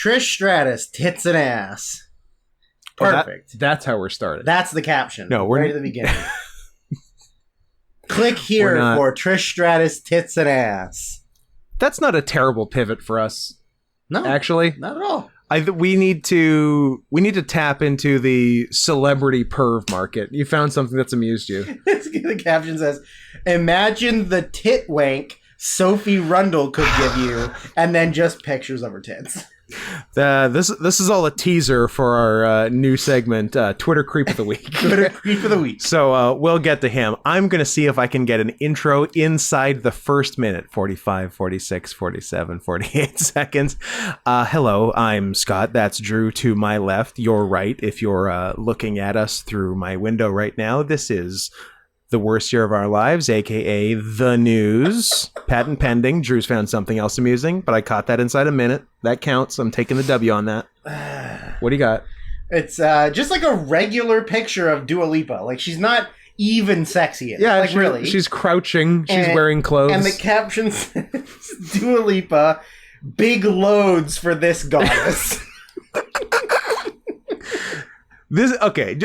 Trish Stratus, tits and ass. Perfect. That's how we're started. That's the caption. No, we're right at the beginning. Click here for Trish Stratus, tits and ass. That's not a terrible pivot for us. No, actually, not at all. We need to tap into the celebrity perv market. You found something that's amused you. The caption says, "Imagine the tit wank Sophie Rundle could give you," and then just pictures of her tits. This is all a teaser for our new segment, Twitter Creep of the Week. Twitter Creep of the Week. So we'll get to him. I'm going to see if I can get an intro inside the first minute, 45, 46, 47, 48 seconds. Hello, I'm Scott. That's Drew to my left, your right. If you're looking at us through my window right now, this is The Worst Year of Our Lives, aka The News. Patent pending. Drew's found something else amusing, but I caught that inside a minute. That counts. I'm taking the W on that. What do you got? It's just like a regular picture of Dua Lipa. Like, she's not even sexy. Yeah, like, really. She's crouching. She's wearing clothes. And the caption says, Dua Lipa, big loads for this goddess. Okay.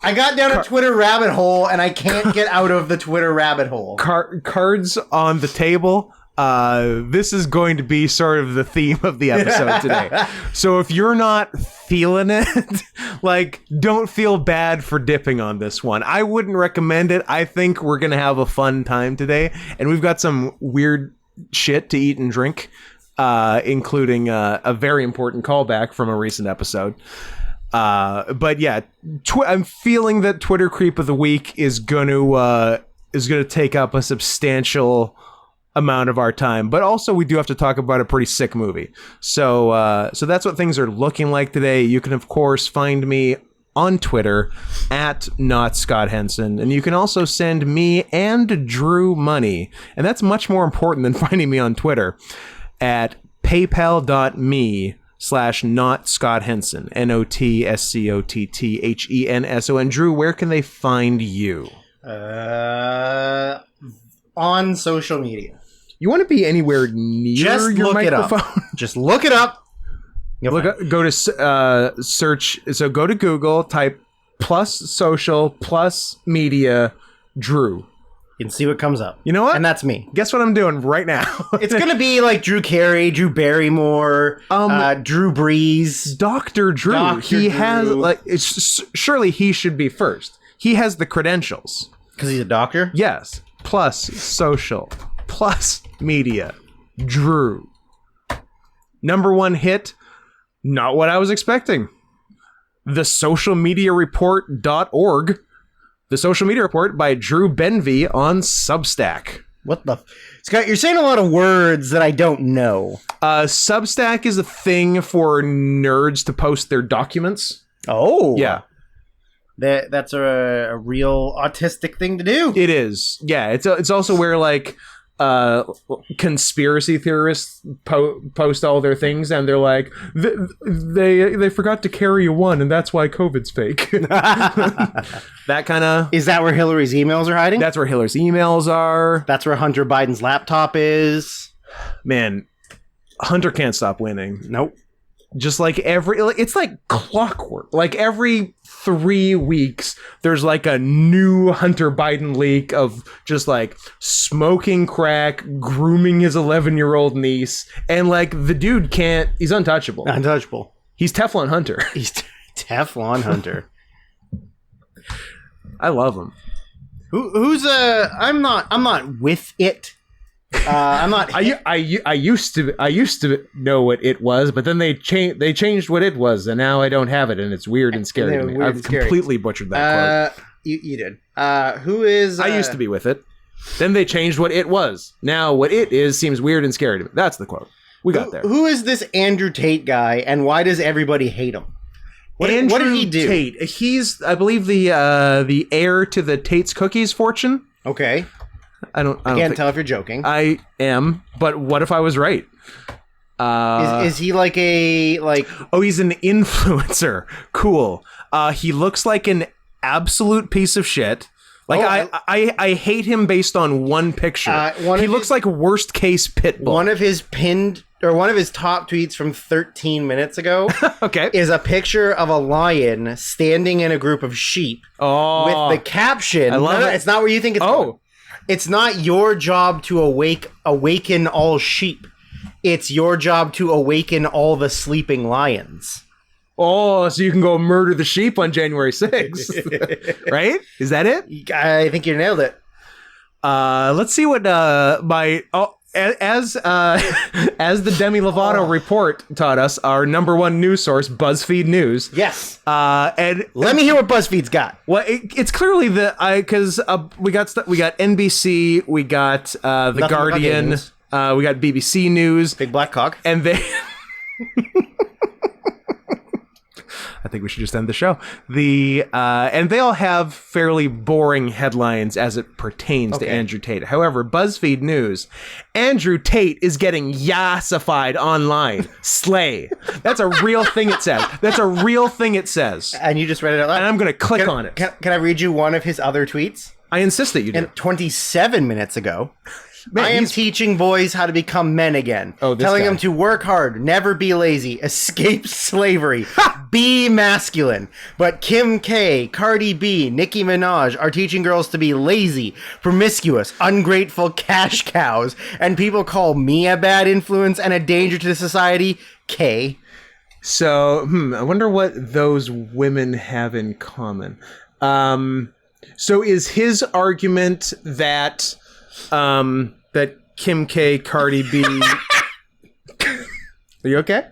I got down a Twitter rabbit hole, and I can't get out of the Twitter rabbit hole. Cards on the table. This is going to be sort of the theme of the episode today. So if you're not feeling it, like, don't feel bad for dipping on this one. I wouldn't recommend it. I think we're going to have a fun time today, and we've got some weird shit to eat and drink, including a very important callback from a recent episode. But yeah, I'm feeling that Twitter Creep of the Week is gonna take up a substantial amount of our time, but also we do have to talk about a pretty sick movie. So that's what things are looking like today. You can of course find me on Twitter at not Scott Henson, and you can also send me and Drew money, and that's much more important than finding me on Twitter at paypal.me/not Scott Henson, NOTSCOTTHENSON. Drew, where can they find you? On social media. You want to be anywhere near Just your look microphone? It up. Just look it up. Go to search. So go to Google, type plus social plus media Drew. You can see what comes up. You know what? And that's me. Guess what I'm doing right now? It's going to be like Drew Carey, Drew Barrymore, Drew Brees. Dr. Drew. He has, like, surely he should be first. He has the credentials. Because he's a doctor? Yes. Plus social. Plus media. Drew. Number one hit. Not what I was expecting. The socialmediareport.org. The Social Media Report by Drew Benvey on Substack. What the... Scott, you're saying a lot of words that I don't know. Substack is a thing for nerds to post their documents. Oh. Yeah. That's a real autistic thing to do. It is. Yeah, it's also where, like, conspiracy theorists post all their things, and they're like, they forgot to carry a one, and that's why COVID's fake. That kind of... Is that where Hillary's emails are hiding? That's where Hillary's emails are. That's where Hunter Biden's laptop is. Man, Hunter can't stop winning. Nope. Just like it's like clockwork. Like every 3 weeks, there's like a new Hunter Biden leak of just like smoking crack, grooming his 11-year-old niece, and like the dude he's untouchable. Untouchable. He's Teflon Hunter. He's Teflon Hunter. I love him. Who's I'm not with it. I'm not. I used to know what it was, but then they changed what it was, and now I don't have it, and it's weird and scary to me. I've completely butchered that quote. You did. Who is? I used to be with it. Then they changed what it was. Now what it is seems weird and scary to me. That's the quote. We got there. Who is this Andrew Tate guy, and why does everybody hate him? What did he do? Tate. He's, I believe, the heir to the Tate's Cookies fortune. Okay. I can't tell if you're joking. I am, but what if I was right? Is he like a Oh, he's an influencer. Cool. He looks like an absolute piece of shit. Like I hate him based on one picture. He looks like worst case Pitbull. One of his pinned or one of his top tweets from 13 minutes ago Okay. is a picture of a lion standing in a group of sheep Oh. with the caption. I love it. It's not where you think it's going. It's not your job to awaken all sheep. It's your job to awaken all the sleeping lions. Oh, so you can go murder the sheep on January 6th. Right? Is that it? I think you nailed it. Let's see what as the Demi Lovato report taught us, our number one news source, BuzzFeed News. Yes. And Let me hear what BuzzFeed's got. well, it's clearly because we got NBC, we got The Nothing but Guardian, news. we got BBC News, Big black cock. and they. I think we should just end the show. And they all have fairly boring headlines as it pertains to Andrew Tate. However, BuzzFeed News, Andrew Tate is getting yassified online. Slay. That's a real thing it says. That's a real thing it says. And you just read it out loud. And I'm going to click on it. Can I read you one of his other tweets? I insist that you do. And 27 minutes ago, Man, I am he's- teaching boys how to become men again. Oh, this telling guy. them to work hard, never be lazy, escape slavery, be masculine. But Kim K, Cardi B, Nicki Minaj are teaching girls to be lazy, promiscuous, ungrateful cash cows, and people call me a bad influence and a danger to society. K. So, I wonder what those women have in common. So is his argument that that Kim K, Cardi B... Are you okay?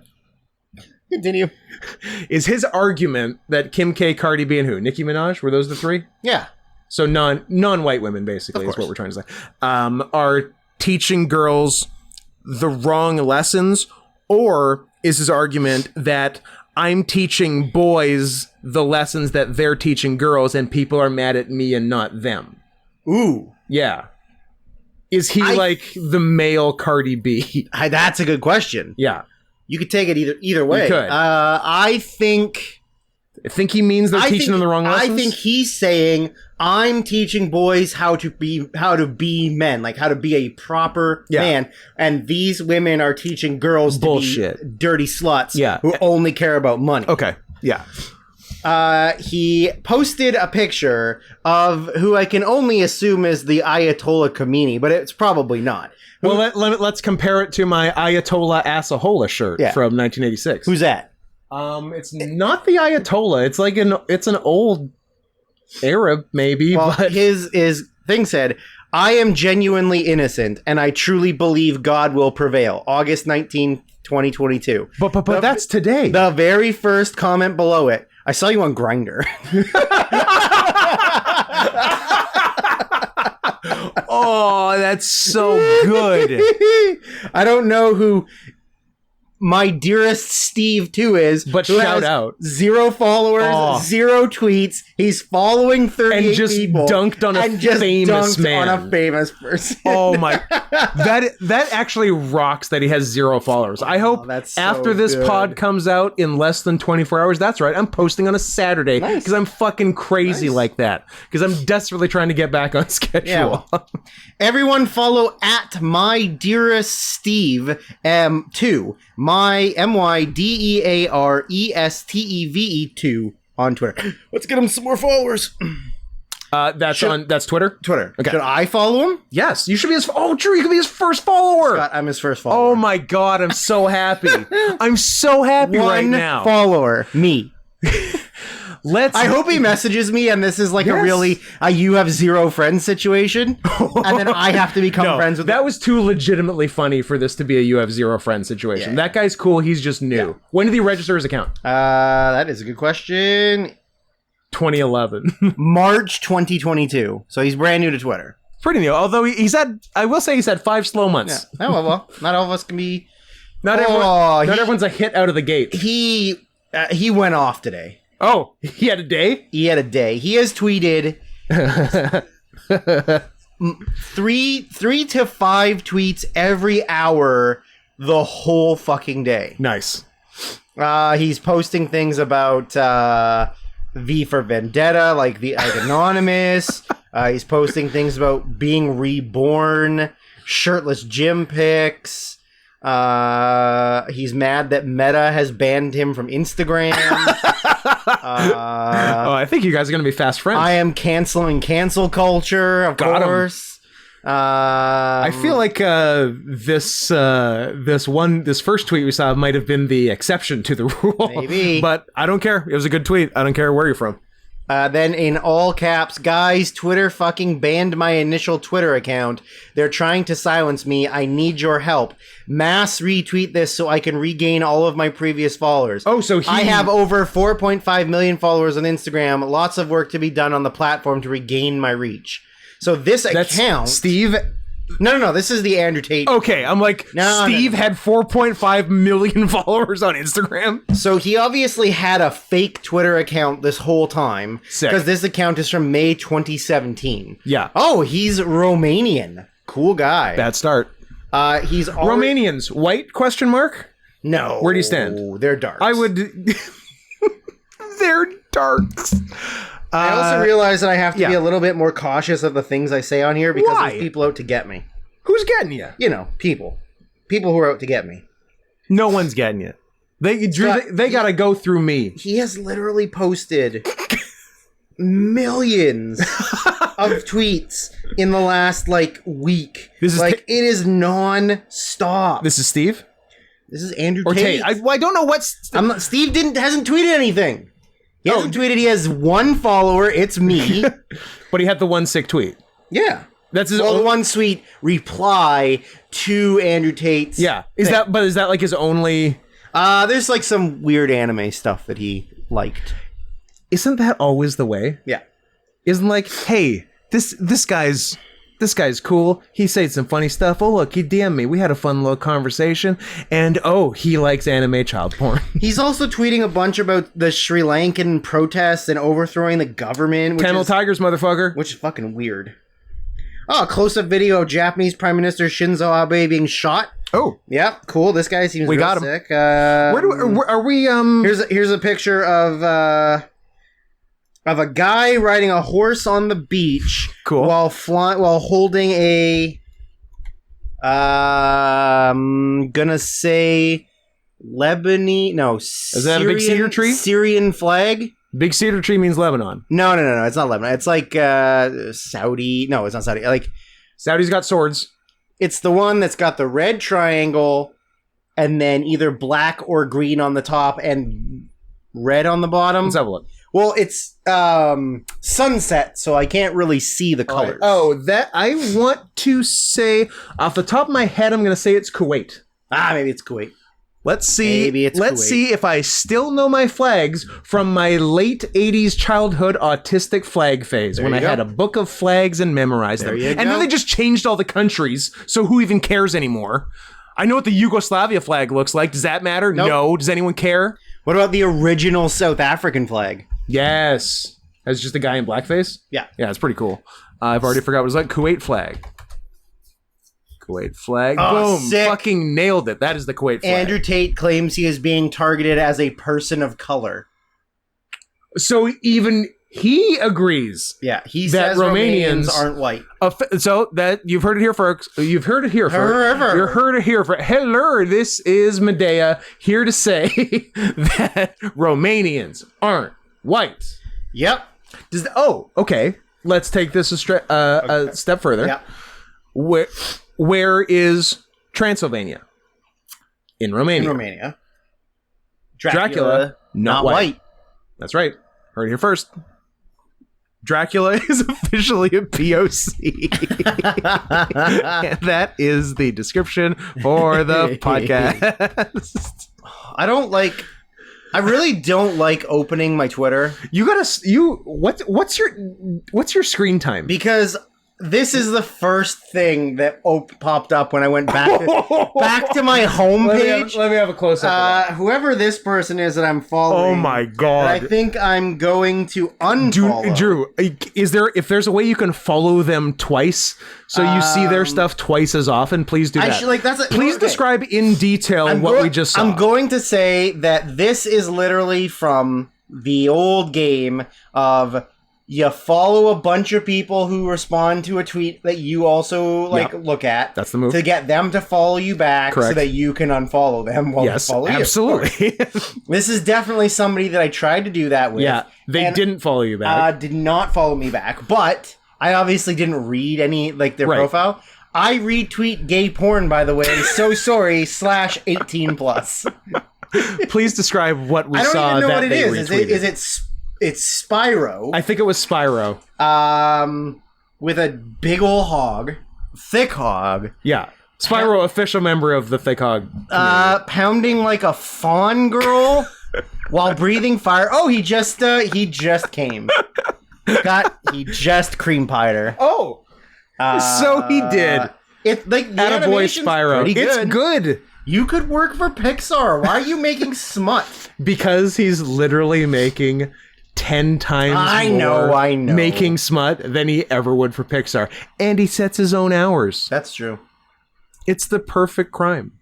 Continue. Is his argument that Kim K, Cardi B, and who? Nicki Minaj? Were those the three? Yeah. So non-white women, basically, Of is what course. we're trying to say. Are teaching girls the wrong lessons? Or is his argument that I'm teaching boys the lessons that they're teaching girls and people are mad at me and not them? Ooh. Yeah. Is he like the male Cardi B? That's a good question. Yeah. You could take it either way. You could. I think He means they're teaching them the wrong lessons? I think he's saying I'm teaching boys how to be men, like how to be a proper man, and these women are teaching girls to be dirty sluts who only care about money. Okay. Yeah. He posted a picture of who I can only assume is the Ayatollah Khomeini, but it's probably not. Well, let's compare it to my Ayatollah Assahola shirt from 1986. Who's that? It's not the Ayatollah. It's like it's an old Arab, maybe. Well, but his thing said, "I am genuinely innocent, and I truly believe God will prevail." August 19th, 2022. But that's today. The very first comment below it, I saw you on Grindr. Oh, that's so good. I don't know who my dearest Steve 2 is, but who shout has out. 0 followers, 0 tweets. He's following 38 and just people dunked on a and just famous dunked man. on a famous person. Oh my, that actually rocks that he has 0 followers. I hope that's so after this good. pod comes out in less than 24 hours, that's right, I'm posting on a Saturday because I'm fucking crazy like that. Because I'm desperately trying to get back on schedule. Yeah. Everyone follow at my dearest Steve 2. My MYDEARESTEVE2 on Twitter. Let's get him some more followers. That's Twitter? Twitter. Okay. Should I follow him? Yes, you should be his... Oh, true, you can be his first follower. Scott, I'm his first follower. Oh my god, I'm so happy. I'm so happy right now. One follower. Me. I hope he messages me and this is like a really you have 0 friends situation and then I have to become friends with that was too legitimately funny for this to be a you have 0 friends situation. That guy's cool, he's just new. Yeah. When did he register his account? That is a good question. 2011. March 2022. So he's brand new to Twitter. Pretty new, although he's had 5 slow months. Yeah. Oh, well, not all of us can be... Not everyone's a hit out of the gate. He went off today. Oh, he had a day? He had a day. He has tweeted 3 to 5 tweets every hour the whole fucking day. Nice. He's posting things about V for Vendetta, like Anonymous. He's posting things about being reborn, shirtless gym pics. He's mad that Meta has banned him from Instagram. I think you guys are going to be fast friends. I am canceling cancel culture, of course. I feel like this first tweet we saw might have been the exception to the rule. Maybe. But I don't care. It was a good tweet. I don't care where you're from. Then in all caps, guys, Twitter fucking banned my initial Twitter account. They're trying to silence me. I need your help. Mass retweet this so I can regain all of my previous followers. Oh, so I have over 4.5 million followers on Instagram. Lots of work to be done on the platform to regain my reach. So this account... Steve... No. This is the Andrew Tate. Okay, I'm like, Steve had 4.5 million followers on Instagram. So he obviously had a fake Twitter account this whole time. Sick. Because this account is from May 2017. Yeah. Oh, he's Romanian. Cool guy. Bad start. He's Romanians, white, question mark? No. Where do you stand? They're darks. I would... They're darks. I also realize that I have to be a little bit more cautious of the things I say on here because there's people out to get me. Who's getting you? You know, people. People who are out to get me. No one's getting you. They gotta go through me. He has literally posted millions of tweets in the last, week. This is it is non-stop. This is Steve? This is Andrew or Tate. I don't know what's... Steve hasn't tweeted anything. He hasn't tweeted. He has one follower. It's me. But he had the one sick tweet. Yeah. That's his own... one sweet reply to Andrew Tate's thing. Is that like his only... There's some weird anime stuff that he liked. Isn't that always the way? Yeah. Isn't hey, this guy's cool. He said some funny stuff. Oh, look, he DM'd me. We had a fun little conversation. And, he likes anime child porn. He's also tweeting a bunch about the Sri Lankan protests and overthrowing the government. Tamil Tigers, motherfucker. Which is fucking weird. Oh, a close-up video of Japanese Prime Minister Shinzo Abe being shot. Oh. Yeah, cool. This guy seems real got him. sick. Where are we... Here's a picture of a guy riding a horse on the beach, cool, while holding a gonna say Lebanese, no, is that a big cedar tree? Syrian flag. Big cedar tree means Lebanon. No, it's not Lebanon. It's Saudi. No, it's not Saudi. Saudi's got swords. It's the one that's got the red triangle and then either black or green on the top and red on the bottom. Let's have a look. Well, it's sunset, so I can't really see the colors. That I want to say off the top of my head, I'm going to say it's Kuwait. Maybe it's Kuwait. Let's see. Maybe it's Let's Kuwait. see if I still know my flags from my late 80s childhood autistic flag phase when I had a book of flags and memorized them. And then they just changed all the countries, so who even cares anymore? I know what the Yugoslavia flag looks like. Does that matter? Nope. No. Does anyone care? What about the original South African flag? Yes. That's just a guy in blackface? Yeah. Yeah, it's pretty cool. I've already forgot what it was like. Kuwait flag. Kuwait flag. Oh, boom. sick. Fucking nailed it. That is the Kuwait flag. Andrew Tate claims he is being targeted as a person of color. So even he agrees. Yeah, he that says Romanians aren't white. So that you've heard it here, folks. You've heard it here, folks. You've heard it here. Hello, this is Medea here to say that Romanians aren't white. Yep. Okay. Let's take this a step further. Yeah. Where is Transylvania? In Romania. In Romania. Dracula not white. That's right. Heard it here first. Dracula is officially a POC. And that is the description for the podcast. I really don't like opening my Twitter. What's your screen time? Because this is the first thing that popped up when I went back to my homepage. Let me have a close up. Whoever this person is that I'm following. Oh my god! I think I'm going to unfollow. Drew, if there's a way you can follow them twice, so you see their stuff twice as often, please do that. Please describe in detail what we just saw. I'm going to say that this is literally from the old game of You follow a bunch of people who respond to a tweet that you also look at. That's the move. To get them to follow you back so that you can unfollow them while they follow you. Absolutely. This is definitely somebody that I tried to do that with. Yeah, they didn't follow you back. Did not follow me back, but I obviously didn't read any their profile. I retweet gay porn, by the way. So sorry, /18 plus. Please describe what we saw. I don't even know that what it they is. retweeted. It's Spyro. I think it was Spyro. With a big ol' hog. Thick hog. Yeah. Spyro, official member of the Thick Hog community. Pounding like a fawn girl while breathing fire. Oh, he just came. He just cream pied her. Oh! So he did. It's like the Attaboy animation's Spyro. pretty good. It's good. You could work for Pixar. Why are you making smut? Because he's literally making 10 times more making smut than he ever would for Pixar. And he sets his own hours. That's true. It's the perfect crime.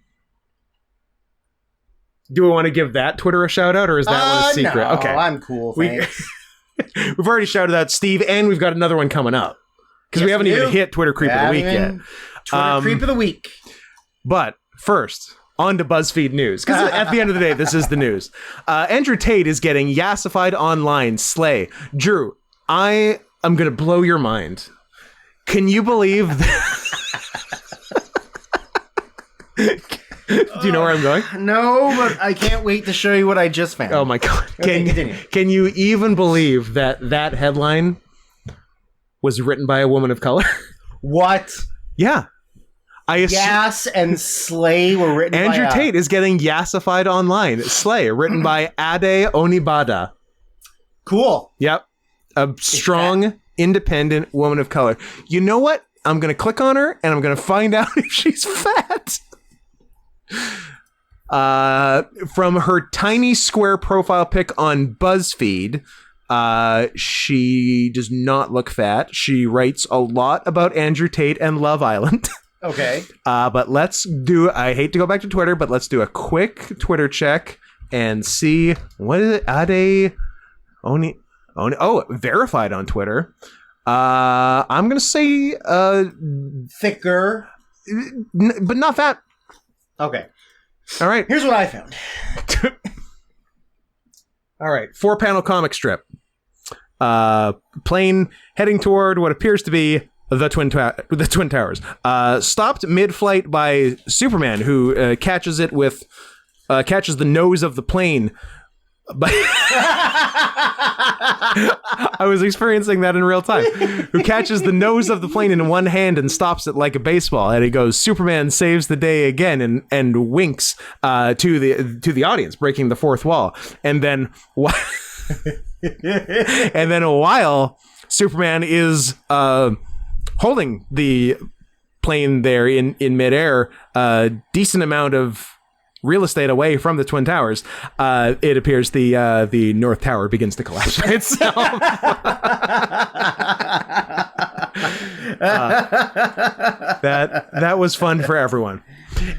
Do we want to give that Twitter a shout out, or is that one a secret? No, okay. I'm cool, thanks. We've already shouted out Steve, and we've got another one coming up. Because we haven't even hit Twitter Creep of the Week yet. Twitter Creep of the Week. But first, on to BuzzFeed News. Because at the end of the day, this is the news. Andrew Tate is getting yassified online. Slay. Drew, I am going to blow your mind. Can you believe that? Do you know where I'm going? No, but I can't wait to show you what I just found. Oh my God. Continue. Can you even believe that headline was written by a woman of color? What? Yeah. Yass and Slay were written by Andrew Tate is getting yassified online. Slay, written by Ade Onibada. Cool. Yep. A strong, independent woman of color. You know what? I'm going to click on her, and I'm going to find out if she's fat. From her tiny square profile pic on BuzzFeed, she does not look fat. She writes a lot about Andrew Tate and Love Island. Okay. But let's do, I hate to go back to Twitter, but let's do a quick Twitter check and see, what is it? Ade verified on Twitter. I'm going to say, thicker, but not fat. Okay. All right. Here's what I found. All right. 4-panel comic strip. Plane heading toward what appears to be the Twin Towers. Stopped mid-flight by Superman, who catches the nose of the plane. I was experiencing that in real time. Who catches the nose of the plane in one hand and stops it like a baseball, and he goes, "Superman saves the day again," and winks to the audience, breaking the fourth wall. And then while Superman is holding the plane there in midair, a decent amount of real estate away from the Twin Towers, it appears the North Tower begins to collapse by itself. That was fun for everyone.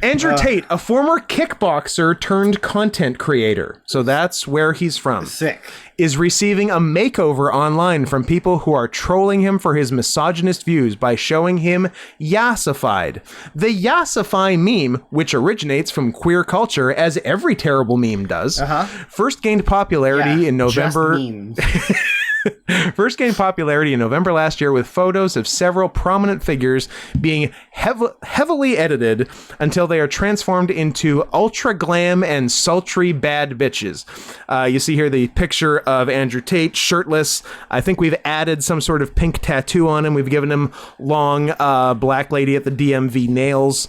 Andrew Tate, a former kickboxer turned content creator, so that's where he's from. Sick. Is receiving a makeover online from people who are trolling him for his misogynist views by showing him yassified. The yassify meme, which originates from queer culture, as every terrible meme does, first gained popularity in November. First gained popularity in November last year with photos of several prominent figures being heavily edited until they are transformed into ultra glam and sultry bad bitches. You see here the picture of Andrew Tate shirtless. I think we've added some sort of pink tattoo on him. We've given him long black lady at the DMV nails,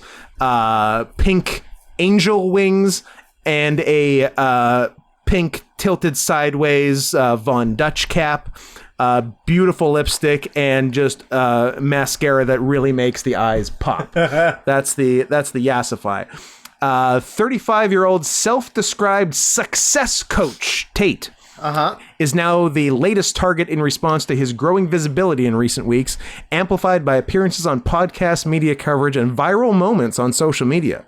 pink angel wings, and a pink tilted sideways Von Dutch cap, beautiful lipstick, and just mascara that really makes the eyes pop. That's the yassify. 35-year-old self-described success coach Tate is now the latest target in response to his growing visibility in recent weeks, amplified by appearances on podcasts, media coverage, and viral moments on social media.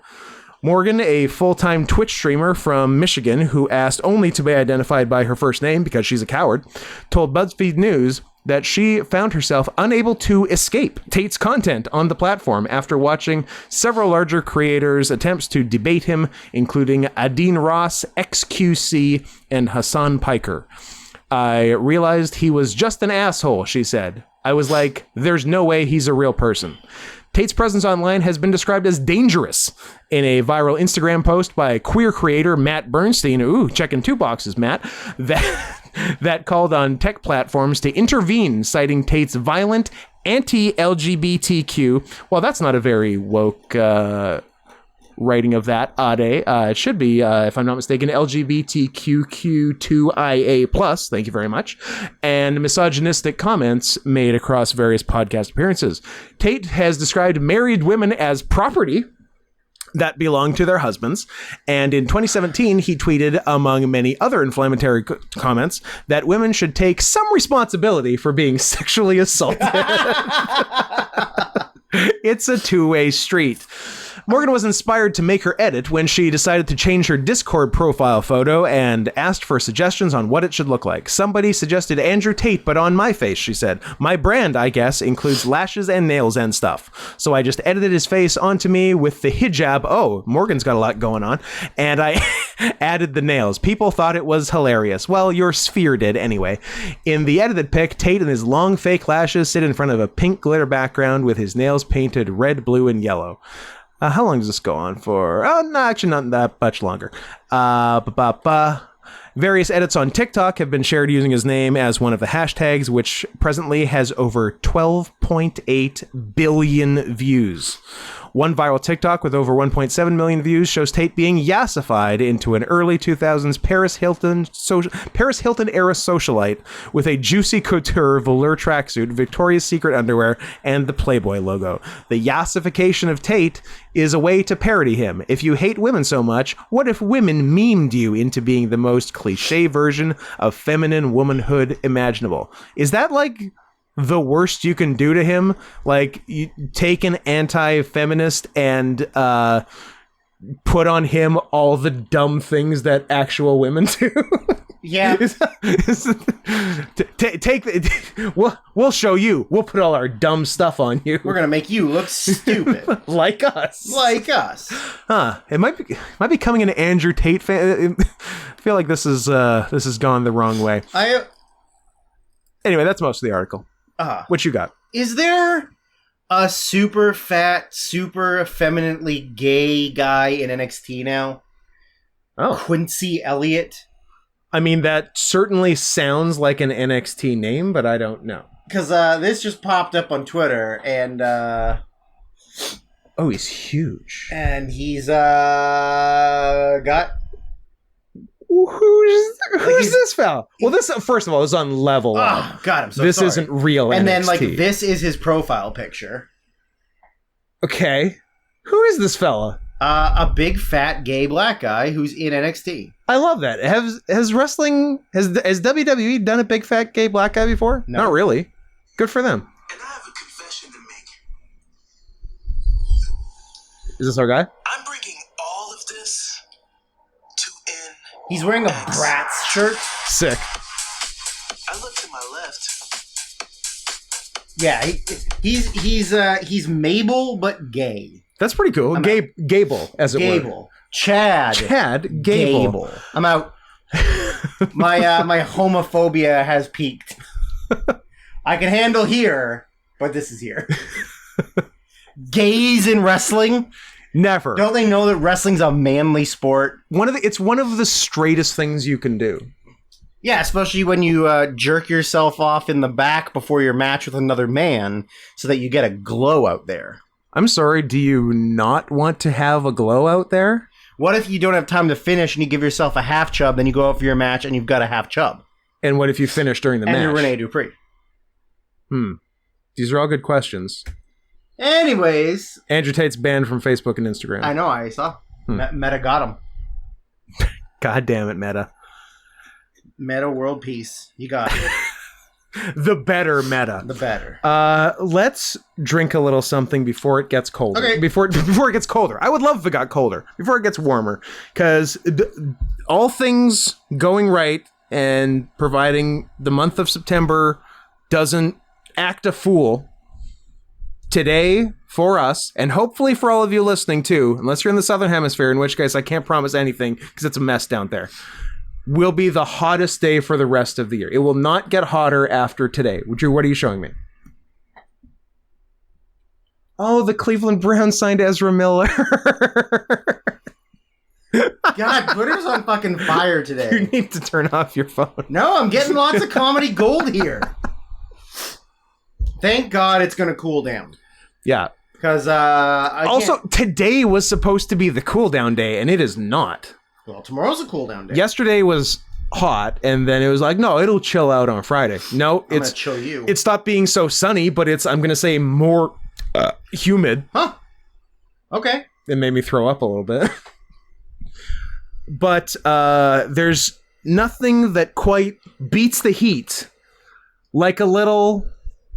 Morgan, a full-time Twitch streamer from Michigan who asked only to be identified by her first name because she's a coward, told BuzzFeed News that she found herself unable to escape Tate's content on the platform after watching several larger creators' attempts to debate him, including Adine Ross, XQC, and Hassan Piker. I realized he was just an asshole, she said. I was like, there's no way he's a real person. Tate's presence online has been described as dangerous in a viral Instagram post by queer creator Matt Bernstein. Ooh, checking 2 boxes, Matt. That called on tech platforms to intervene, citing Tate's violent anti-LGBTQ. Well, that's not a very woke writing of that, Ade. It should be, if I'm not mistaken, LGBTQQ2IA+, thank you very much, and misogynistic comments made across various podcast appearances. Tate has described married women as property that belong to their husbands, and in 2017, he tweeted, among many other inflammatory comments, that women should take some responsibility for being sexually assaulted. It's a two-way street. Morgan was inspired to make her edit when she decided to change her Discord profile photo and asked for suggestions on what it should look like. Somebody suggested Andrew Tate, but on my face, she said. My brand, I guess, includes lashes and nails and stuff. So I just edited his face onto me with the hijab. Oh, Morgan's got a lot going on. And I added the nails. People thought it was hilarious. Well, your sphere did anyway. In the edited pic, Tate and his long fake lashes sit in front of a pink glitter background with his nails painted red, blue, and yellow. How long does this go on for? Oh, no, actually not that much longer. Various edits on TikTok have been shared using his name as one of the hashtags, which presently has over 12.8 billion views. One viral TikTok with over 1.7 million views shows Tate being yassified into an early 2000s Paris Hilton era socialite with a juicy couture velour tracksuit, Victoria's Secret underwear, and the Playboy logo. The yassification of Tate is a way to parody him. If you hate women so much, what if women memed you into being the most cliche version of feminine womanhood imaginable? Is that like the worst you can do to him? Like, you take an anti-feminist and put on him all the dumb things that actual women do? Yeah. We'll show you. We'll put all our dumb stuff on you. We're gonna make you look stupid. Like us. Like us. Huh. It might be becoming an Andrew Tate fan. I feel like this has gone the wrong way. Anyway, that's most of the article. What you got? Is there a super fat, super effeminately gay guy in NXT now? Oh. Quincy Elliott? I mean, that certainly sounds like an NXT name, but I don't know. Because this just popped up on Twitter, and oh, he's huge. And he's got... Who's this fella? Well, this, first of all, is on level. Oh, God, I'm so this sorry. Isn't real and NXT. then, like, this is his profile picture. Okay. Who is this fella? A big, fat, gay black guy who's in NXT. I love that. Has wrestling... Has WWE done a big, fat, gay black guy before? No. Not really. Good for them. And I have a confession to make. Is this our guy? I'm bringing all of this to end. He's wearing a Bratz shirt. Sick. I look to my left. Yeah, he's Mabel, but gay. That's pretty cool. Gable, as it were. Gable. Chad Gable. I'm out. My homophobia has peaked. I can handle here, but this is here. Gays in wrestling? Never. Don't they know that wrestling's a manly sport? It's one of the straightest things you can do. Yeah, especially when you jerk yourself off in the back before your match with another man so that you get a glow out there. I'm sorry, do you not want to have a glow out there? What if you don't have time to finish and you give yourself a half chub, then you go out for your match and you've got a half chub? And what if you finish during the match? And you're Rene Dupree. These are all good questions. Anyways. Andrew Tate's banned from Facebook and Instagram. I know, I saw. Meta got him. God damn it, Meta. Meta world peace. You got it. The better Meta. The better. Let's drink a little something before it gets colder. Okay. Before it gets colder. I would love if it got colder. Before it gets warmer. Because all things going right and providing the month of September doesn't act a fool, today for us, and hopefully for all of you listening too, unless you're in the Southern Hemisphere, in which case I can't promise anything because it's a mess down there, will be the hottest day for the rest of the year. It will not get hotter after today. Drew, what are you showing me? Oh, the Cleveland Browns signed Ezra Miller. God, Twitter's on fucking fire today. You need to turn off your phone. No, I'm getting lots of comedy gold here. Thank God it's going to cool down. Yeah. Because, today was supposed to be the cool down day, and it is not. Well, tomorrow's a cool down day. Yesterday was hot, and then it was like, no, it'll chill out on Friday. No, I'm gonna chill you. It stopped being so sunny, but it's, I'm going to say, more humid. Huh. Okay. It made me throw up a little bit. But there's nothing that quite beats the heat like a little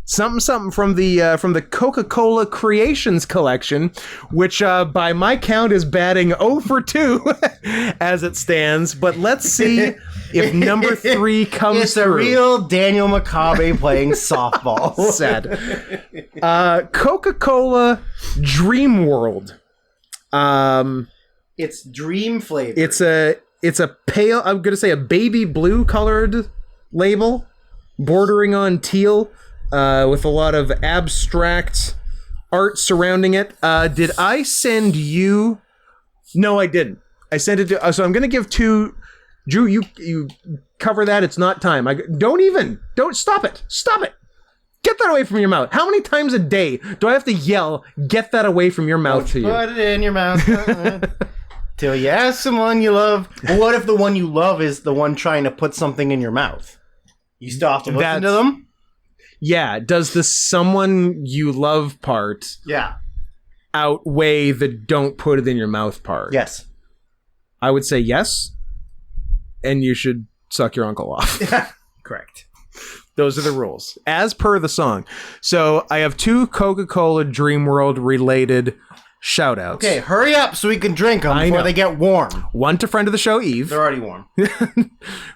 something from the Coca-Cola Creations collection, which by my count is batting 0 for 2 as it stands. But let's see if number 3 comes it's through. A real Daniel Makabe playing softball. Sad. Coca-Cola Dream World. It's dream flavor. It's a pale, I'm gonna say a baby blue colored label, bordering on teal, with a lot of abstract art surrounding it. Did I send you? No, I didn't. I sent it to. So I'm gonna give 2. Drew, you cover that. It's not time. Don't stop it. Stop it. Get that away from your mouth. How many times a day do I have to yell, get that away from your mouth to you? Put it in your mouth. Till you ask someone you love. Well, what if the one you love is the one trying to put something in your mouth? You still have to listen to them? Yeah. Does the someone you love part outweigh the don't put it in your mouth part? Yes. I would say yes. And you should suck your uncle off. Correct. Those are the rules, as per the song. So I have 2 Coca-Cola Dream World related shout-outs. Okay, hurry up so we can drink them before they get warm. One to friend of the show, Eve. They're already warm.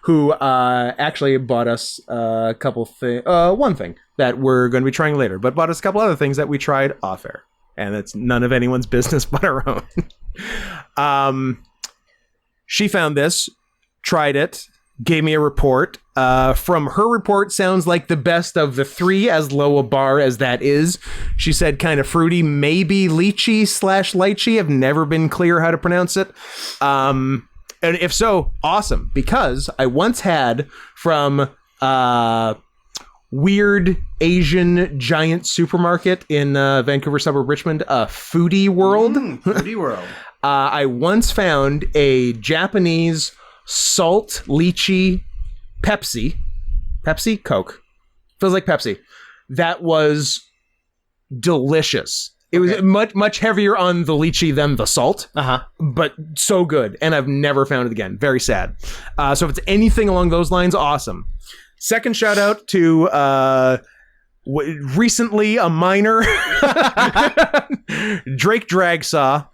Who actually bought us a couple one thing that we're going to be trying later, but bought us a couple other things that we tried off-air. And it's none of anyone's business but our own. She found this, tried it, gave me a report. From her report, sounds like the best of the 3, as low a bar as that is. She said kind of fruity, maybe lychee/lychee. I've never been clear how to pronounce it. And if so, awesome. Because I once had from weird Asian giant supermarket in Vancouver suburb Richmond, Foodie World. Foodie World. I once found a Japanese salt lychee Pepsi, Coke, feels like Pepsi, that was delicious. It was much heavier on the lychee than the salt, but so good, and I've never found it again. Very sad. So if it's anything along those lines, awesome. Second shout out to recently a minor Drake Dragsaw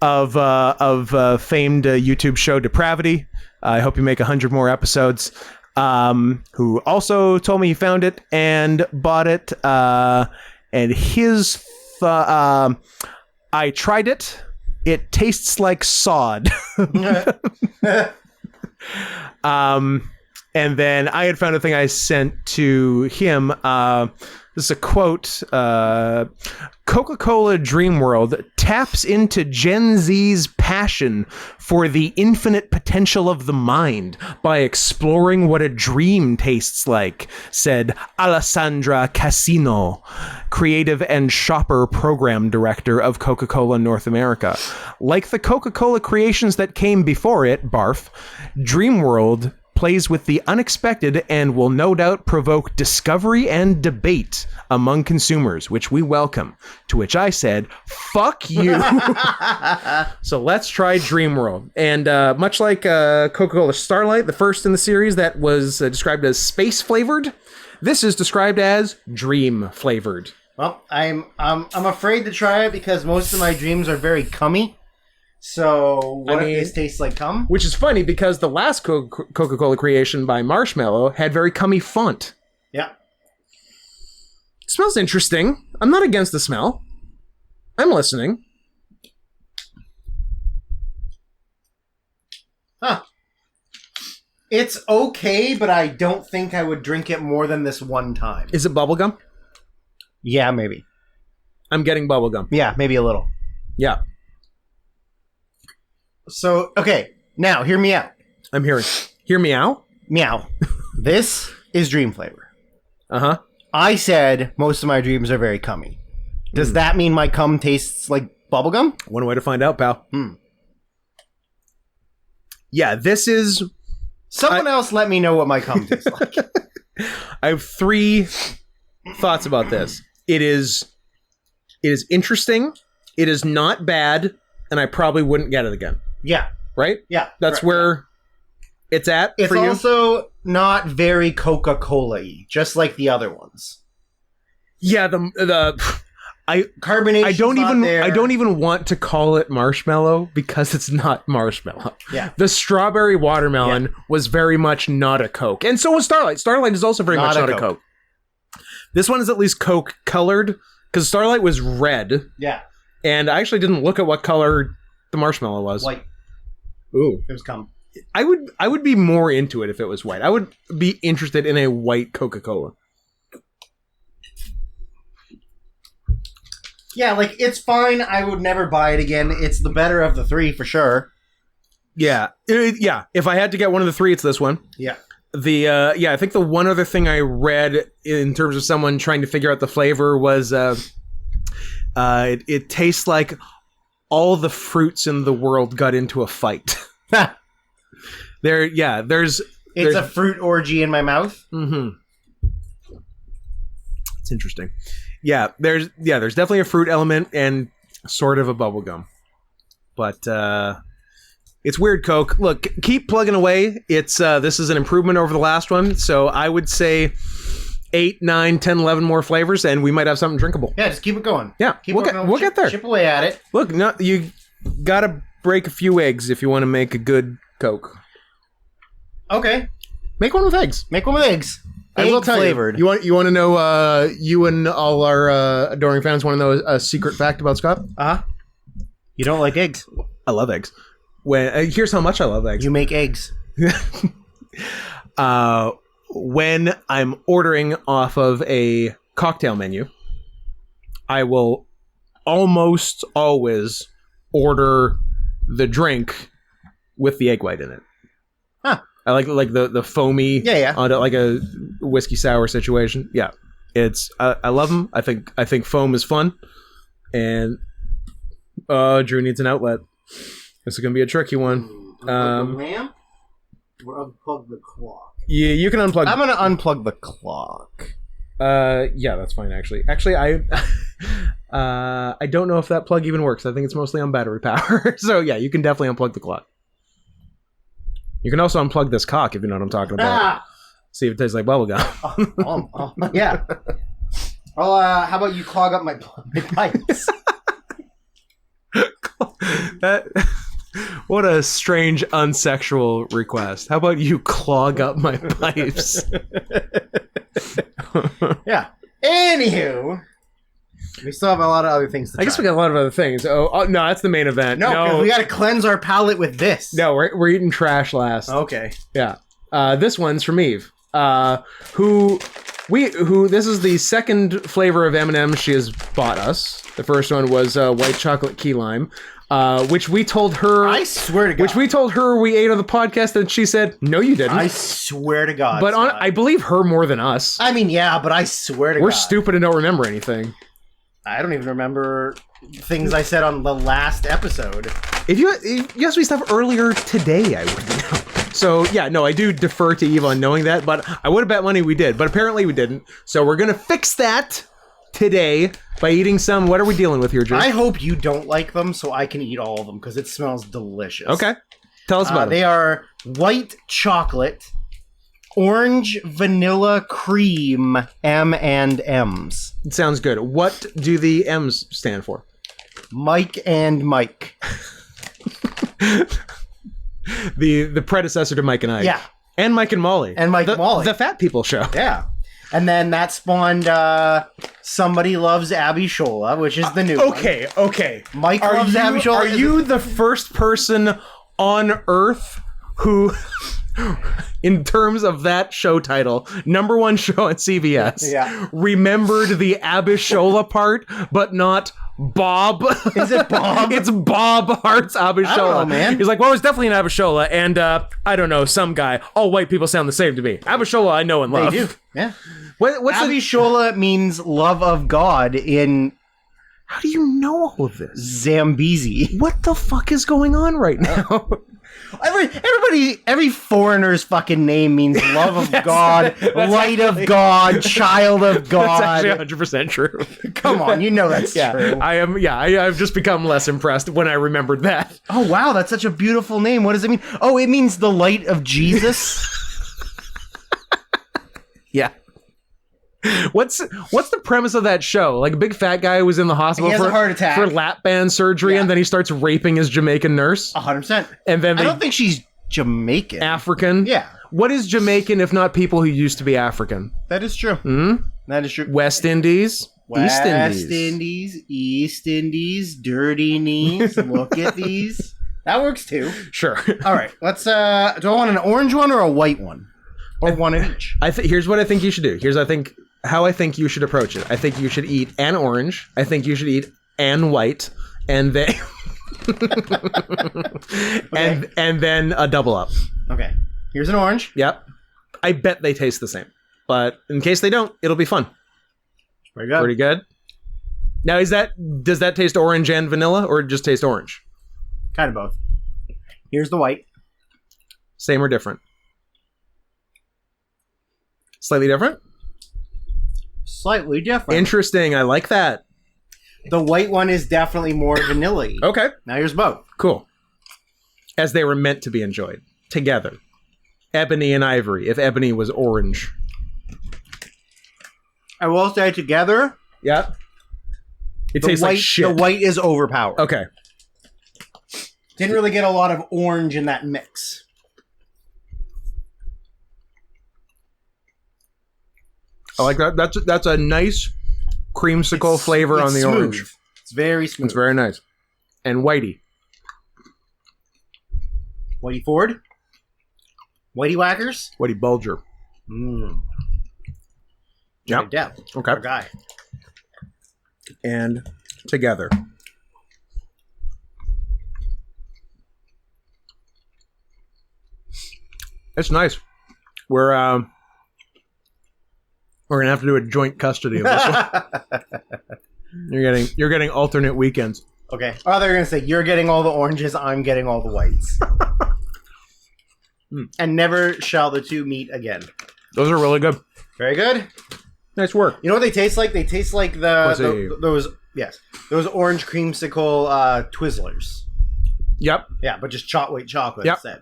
of famed YouTube show Depravity. I hope you make 100 more episodes. Who also told me he found it and bought it. And his, I tried it. It tastes like sod. And then I had found a thing I sent to him. This is a quote. Coca-Cola Dream World taps into Gen Z's passion for the infinite potential of the mind by exploring what a dream tastes like, said Alessandra Casino, creative and shopper program director of Coca-Cola North America. Like the Coca-Cola creations that came before it, barf, Dream World plays with the unexpected and will no doubt provoke discovery and debate among consumers, which we welcome. To which I said, fuck you. So let's try Dream World. And much like Coca-Cola Starlight, the first in the series that was described as space flavored, this is described as dream flavored. Well, I'm afraid to try it because most of my dreams are very cummy. So, what if this tastes like cum? Which is funny because the last Coca-Cola creation by Marshmallow had very cummy font. Yeah. Smells interesting. I'm not against the smell. I'm listening. Huh. It's okay, but I don't think I would drink it more than this one time. Is it bubblegum? Yeah, maybe. I'm getting bubblegum. Yeah, maybe a little. Yeah, So, okay, now hear me out. I'm hearing. Hear me out? Meow. This is dream flavor. Uh-huh. I said most of my dreams are very cummy. Does that mean my cum tastes like bubblegum? One way to find out, pal. Hmm. Yeah, this is... Someone else let me know what my cum tastes like. I have 3 thoughts about this. It is interesting. It is not bad, and I probably wouldn't get it again. Yeah. Right? Yeah. That's correct. where it's at It's for you? also not very Coca-Cola-y, just like the other ones. Yeah, Carbonation. I don't even want to call it marshmallow because it's not marshmallow. Yeah. The strawberry watermelon was very much not a Coke. And so was Starlight. Starlight is also very much not a Coke. This one is at least Coke colored because Starlight was red. Yeah. And I actually didn't look at what color the marshmallow was. White. Ooh. It was cum. I would be more into it if it was white. I would be interested in a white Coca-Cola. Yeah, like, it's fine. I would never buy it again. It's the better of the 3 for sure. Yeah. Yeah. If I had to get one of the 3, it's this one. Yeah. I think the one other thing I read in terms of someone trying to figure out the flavor was it tastes like all the fruits in the world got into a fight. There's a fruit orgy in my mouth. Mm-hmm. It's interesting. Yeah, there's definitely a fruit element and sort of a bubblegum. But it's weird, Coke. Look, keep plugging away. It's this is an improvement over the last one, so I would say 8, 9, 10, 11 more flavors, and we might have something drinkable. Yeah, just keep it going. Yeah, keep we'll get there. Chip away at it. Look, no, you gotta break a few eggs if you want to make a good Coke. Okay. Make one with eggs. Make one with eggs. I will tell flavored. you. You want to know? You and all our adoring fans want to know a secret fact about Scott? You don't like eggs. I love eggs. Here's how much I love eggs. You make eggs. When I'm ordering off of a cocktail menu, I will almost always order the drink with the egg white in it. Huh. I like the foamy, like a whiskey sour situation. Yeah, it's I love them. I think foam is fun, and Drew needs an outlet. This is gonna be a tricky one. Unplug the lamp or unplug the clock? Yeah, you can unplug. I'm gonna unplug the clock. Yeah, that's fine. Actually, I I don't know if that plug even works. I think it's mostly on battery power. So yeah, you can definitely unplug the clock. You can also unplug this cock if you know what I'm talking about. See if it tastes like bubblegum. Yeah. Well, how about you clog up my pipes? What a strange unsexual request. How about you clog up my pipes? Yeah. Anywho, we still have a lot of other things to try. I guess we got a lot of other things. Oh no, that's the main event. No, we got to cleanse our palate with this. No, we're eating trash last. Okay. Yeah. This one's from Eve, who this is the second flavor of M&M's she has bought us. The first one was white chocolate key lime, which we told her. I swear to God. Which we told her we ate on the podcast, and she said, "No, you didn't." I swear to God. But I believe her more than us. I mean, yeah, but I swear to God. We're stupid and don't remember anything. I don't even remember things I said on the last episode. If you asked me stuff earlier today, I wouldn't know. So, yeah, no, I do defer to Eve on knowing that, but I would have bet money we did, but apparently we didn't. So we're going to fix that today by eating some. What are we dealing with here, Joe? I hope you don't like them so I can eat all of them because it smells delicious. Okay. Tell us about them. They are white chocolate, orange vanilla cream M&M's. It sounds good. What do the M's stand for? Mike and Mike. The predecessor to Mike and Ike. Yeah. And Mike and Molly. And Mike and Molly. The fat people show. Yeah. And then that spawned Somebody loves Abby-Shola, which is the new one. Okay. Mike loves Abby-Shola. Are you the first person on Earth who, in terms of that show title, #1 show at CBS, remembered the Abby-Shola part, but not Bob? Is it Bob? It's Bob Hart's Abba-Shola. I don't know, man. He's like, well, it's definitely an Abba-Shola, and I don't know, some guy. All white people sound the same to me. Abba-Shola I know and love. They do. Yeah. What's Abby-Shola means love of God in How do you know all of this? Zambezi. What the fuck is going on right now? Every foreigner's fucking name means love of God, light of God, child of God. That's actually 100% true. Come on, you know that's true. I've just become less impressed when I remembered that. Oh wow, that's such a beautiful name. What does it mean? Oh, it means the light of Jesus. Yeah. What's the premise of that show? Like a big fat guy was in the hospital He has a heart attack. for lap band surgery, and then he starts raping his Jamaican nurse. 100%. And then I don't think she's Jamaican. African. Yeah. What is Jamaican if not people who used to be African? That is true. That is true. West Indies. West East Indies. Indies, East Indies, dirty knees. Look at these. That works too. Sure. All right, let's. Do I want an orange one or a white one, or one of each? Here's what I think you should do. How I think you should approach it. I think you should eat an orange. I think you should eat an white, and then and then a double up. Okay. Here's an orange. Yep. I bet they taste the same, but in case they don't, it'll be fun. Pretty good. Pretty good. Now, does that taste orange and vanilla, or just taste orange? Kind of both. Here's the white. Same or different? Slightly different? Slightly different. Interesting. I like that. The white one is definitely more vanilla-y. Okay. Now here's both. Cool. As they were meant to be enjoyed. Together. Ebony and ivory, if ebony was orange. I will say together. Yeah. It tastes like shit. The white is overpowered. Okay. Didn't really get a lot of orange in that mix. I like that. That's a nice creamsicle flavor on the smooth. orange. It's very smooth. It's very nice. And whitey. Whitey Ford? Whitey Whackers? Whitey Bulger. Yep. Depp. Okay. Our guy. And together. It's nice. We're gonna have to do a joint custody of this one. You're getting alternate weekends. Okay. Oh, they're gonna say you're getting all the oranges, I'm getting all the whites. And never shall the two meet again. Those are really good. Very good. Nice work. You know what they taste like? They taste like those orange creamsicle Twizzlers. Yep. Yeah, but just white chocolate Yep. instead.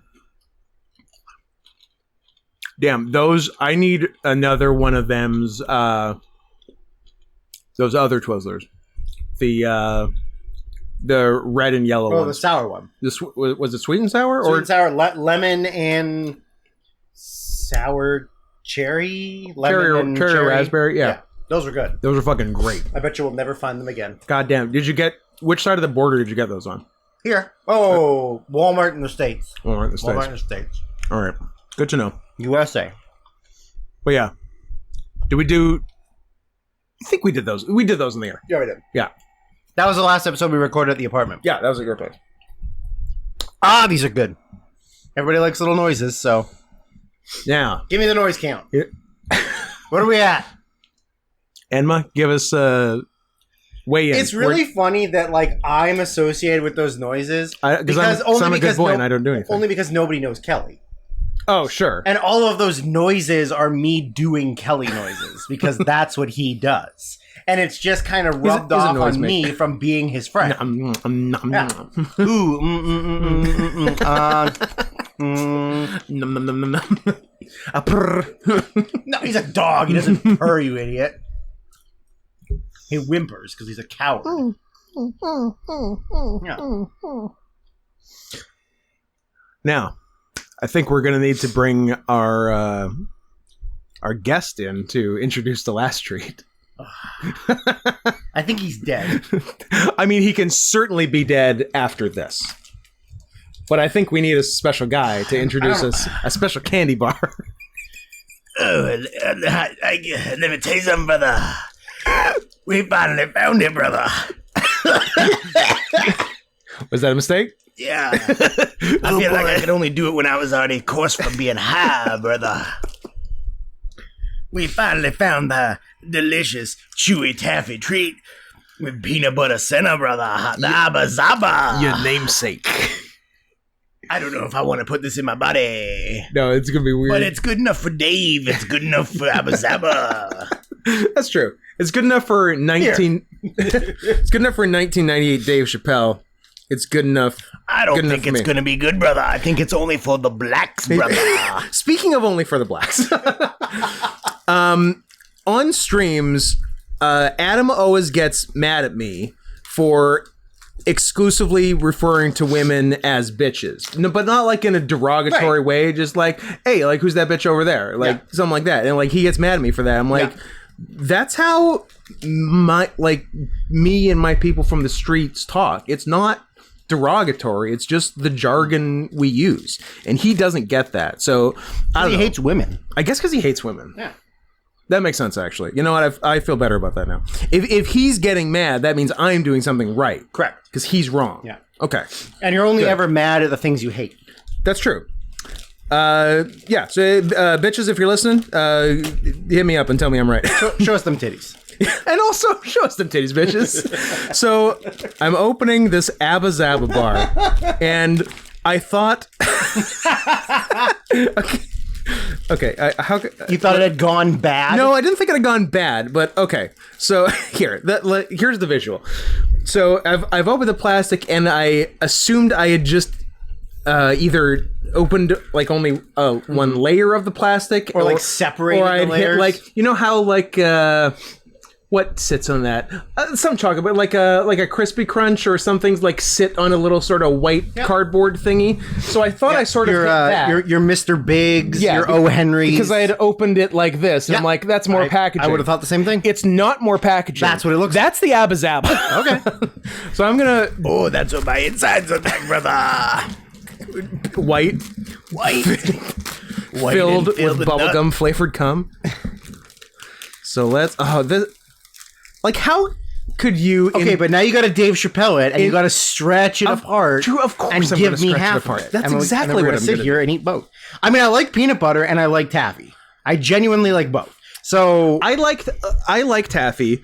Damn, those I need another one of them's those other Twizzlers. The red and yellow Oh, ones. the sour one. Was it sweet and sour Sweet or and sour, lemon and sour cherry? Lemon cherry and raspberry? Yeah. Those were good. Those are fucking great. I bet you will never find them again. God damn. Which side of the border did you get those on? Here. Oh, Walmart in the States. Walmart in the States. Walmart in the States. All right. Good to know. USA. But yeah. I think we did those. We did those in the air. Yeah, we did. Yeah. That was the last episode we recorded at the apartment. Yeah, that was a good place. Ah, these are good. Everybody likes little noises, so Yeah. give me the noise count. Yeah. What are we at? Enma, give us weigh in. It's really funny that like I'm associated with those noises because I'm a good boy and I don't do anything. Only because nobody knows Kelly. Oh, sure. And all of those noises are me doing Kelly noises because that's what he does. And it's just kind of rubbed he's a off on noisemaker. me from being his friend. Yeah. Ooh, No, he's a dog. He doesn't purr, you idiot. He whimpers because he's a coward. Yeah. Now, I think we're going to need to bring our guest in to introduce the last treat. I think he's dead. I mean, he can certainly be dead after this. But I think we need a special guy to introduce us a special candy bar. Oh, let me tell you something, brother. We finally found it, brother. Was that a mistake? Yeah. I feel like I could only do it when I was already coarse from being high, brother. We finally found the delicious, chewy taffy treat with peanut butter center, brother. The Abba-Zaba. Your namesake. I don't know if I want to put this in my body. No, it's going to be weird. But it's good enough for Dave. It's good enough for Abba-Zaba. That's true. It's good enough for It's good enough for 1998 Dave Chappelle. It's good enough. I don't think it's going to be good, brother. I think it's only for the blacks, brother. Speaking of only for the blacks. On streams, Adam always gets mad at me for exclusively referring to women as bitches. No, but not like in a derogatory way, just like, hey, like, who's that bitch over there? Like, something like that. And like, he gets mad at me for that. I'm like, that's how me and my people from the streets talk. It's not derogatory. It's just the jargon we use. And he doesn't get that. So He hates women. I guess because he hates women. Yeah. That makes sense, actually. You know what? I feel better about that now. If he's getting mad, that means I'm doing something right. Correct. Because he's wrong. Yeah. Okay. And you're only ever mad at the things you hate. That's true. Yeah. So, bitches, if you're listening, hit me up and tell me I'm right. Show us them titties. And also, show us them titties, bitches. So, I'm opening this Abba-Zaba bar, and I thought... Okay, You thought it had gone bad? No, I didn't think it had gone bad, but okay. So here's the visual. So I've opened the plastic, and I assumed I had just either opened like only one layer of the plastic, or like separated the layers. hit, like, you know how like what sits on that? Some chocolate, but like a crispy crunch or something's like sit on a little sort of white cardboard thingy. So I thought I sort of hit that. Your Mr. Biggs, your O. Henry's. Because I had opened it like this, and I'm like, that's more packaging. I would have thought the same thing. It's not more packaging. That's what it looks like. That's the Abba-Zaba. Okay. So I'm gonna... Oh, that's what my insides look like, brother. White. Filled with bubblegum flavored cum. So let's... Like, how could you... Okay, but now you got to Dave Chappelle it, and you got to stretch it apart. True, of course and I'm give gonna me stretch it half apart. of it. That's And exactly we're what gonna I'm sit gonna here and eat both. I mean, I like peanut butter and I like taffy. I genuinely like both. So I like taffy.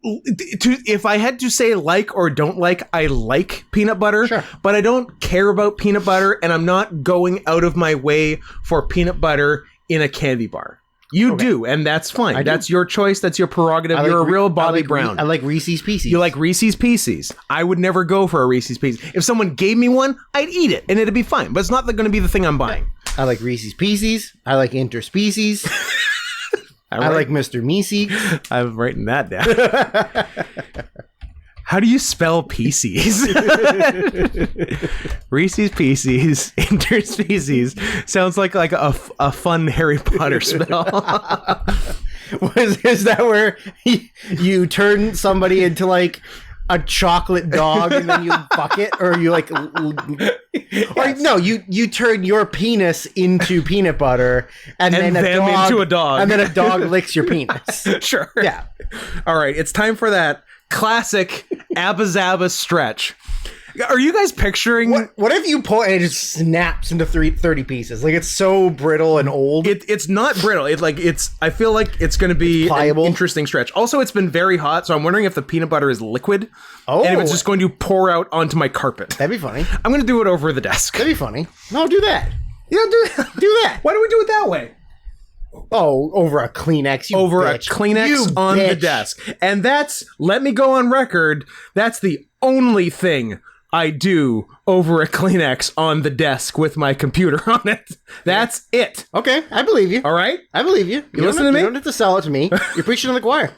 If I had to say like or don't like, I like peanut butter. Sure. But I don't care about peanut butter, and I'm not going out of my way for peanut butter in a candy bar. You do, and that's fine. That's your choice. That's your prerogative. You're a real Bobby Brown. I like Reese's Pieces. You like Reese's Pieces. I would never go for a Reese's Pieces. If someone gave me one, I'd eat it, and it'd be fine. But it's not going to be the thing I'm buying. I like Reese's Pieces. I like Interspecies. I like Mr. Meeseeks. I'm writing that down. How do you spell Pieces? Reese's Pieces, interspecies. Sounds like a fun Harry Potter spell. Is that where you turn somebody into like a chocolate dog and then you fuck it, or you like, or no, you turn your penis into peanut butter and then into a dog, and then a dog licks your penis. Sure. Yeah. All right, it's time for that classic Abba-Zaba stretch. Are you guys picturing... What if you pull and it just snaps into 30 pieces? Like, it's so brittle and old. It's not brittle. I feel like it's going to be pliable. An interesting stretch. Also, it's been very hot, so I'm wondering if the peanut butter is liquid. Oh. And if it's just going to pour out onto my carpet. That'd be funny. I'm going to do it over the desk. That'd be funny. No, do that. Yeah, do that. Why do we do it that way? Oh, over a Kleenex. Over a Kleenex on the desk. And let me go on record, that's the only thing I do over a Kleenex on the desk with my computer on it. That's it. Okay, I believe you. All right? I believe you. You listen to me? You don't have to sell it to me. You're preaching to the choir.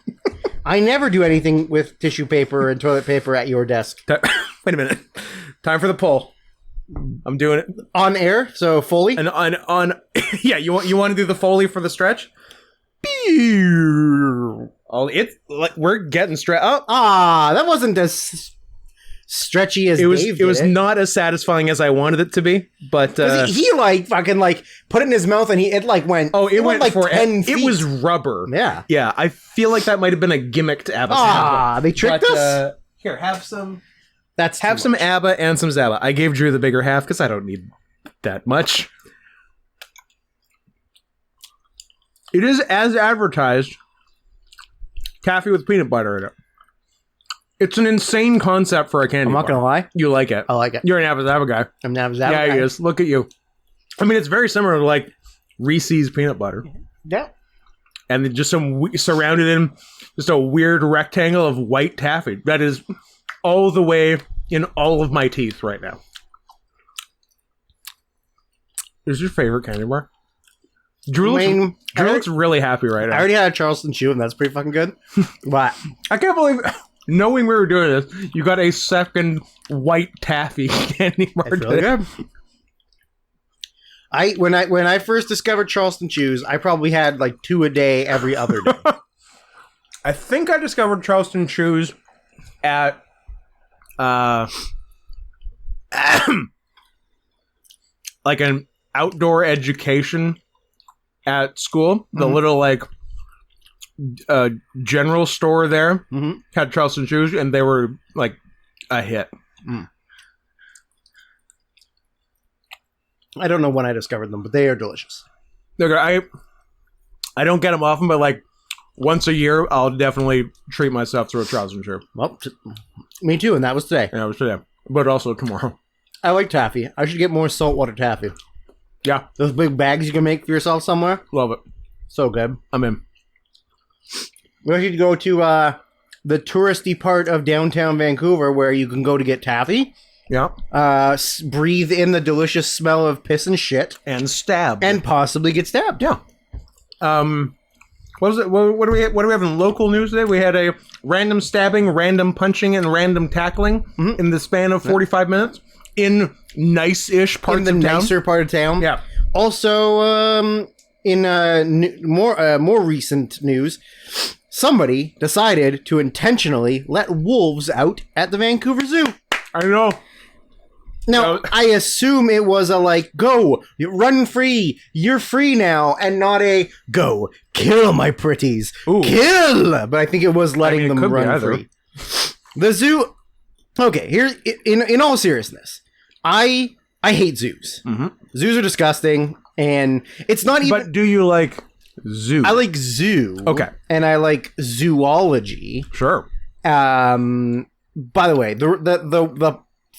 I never do anything with tissue paper and toilet paper at your desk. Wait a minute. Time for the poll. I'm doing it on air, so Foley. And on yeah, you want to do the Foley for the stretch? Oh, it's like we're getting straight up. That wasn't as stretchy as It was. Dave It was did. not as satisfying as I wanted it to be, but 'Cause he like fucking like put it in his mouth and it like went. oh, it went like for 10 feet. It was rubber. Yeah. Yeah. I feel like that might have been a gimmick to Abba-Zaba. They tricked us. Here, have some. Have Some Abba and some Zaba. I gave Drew the bigger half because I don't need that much. It is as advertised. Taffy with peanut butter in it. It's an insane concept for a candy I'm not bar. gonna lie. You like it. I like it. You're an Abba-Zaba guy. I'm never that. Yeah, he is. Look at you. I mean, it's very similar to like Reese's peanut butter. Yeah. And then just some surrounded in just a weird rectangle of white taffy. That is all the way in all of my teeth right now. Is your favorite candy bar? Drew looks really happy right now. I already had a Charleston Chew, and that's pretty fucking good. But I can't believe, knowing we were doing this, you got a second white taffy candy bar. it's really good. When I first discovered Charleston Chews, I probably had like 2 a day every other day. I think I discovered Charleston Chews at like an outdoor education at school. The little like general store there had Charleston Chews, and they were like a hit. I don't know when I discovered them, but they are delicious. I don't get them often, but like once a year, I'll definitely treat myself to a Charleston Chew. Well, me too, and that was today. And I was today, but also tomorrow. I like taffy. I should get more saltwater taffy. Yeah, Those big bags you can make for yourself somewhere. love it. So good. I'm in. We should go to the touristy part of downtown Vancouver where you can go to get taffy. Yeah, Breathe in the delicious smell of piss and shit, and stab. and possibly get stabbed. Yeah. What was it? What do we have in local news today? We had a random stabbing, random punching, and random tackling in the span of 45 minutes in nice-ish parts In the of town. nicer part of town. Yeah. Also, in more recent news, somebody decided to intentionally let wolves out at the Vancouver Zoo. I know. Now, I assume it was a like, go, run free, you're free now, and not a, go, kill my pretties, Ooh. kill! But I think it was letting it them could be run either. free. The zoo, okay, here's, in all seriousness, I hate zoos. Zoos are disgusting, and it's not even, But do you like zoo? I like zoo. Okay. And I like zoology. Sure. By the way, the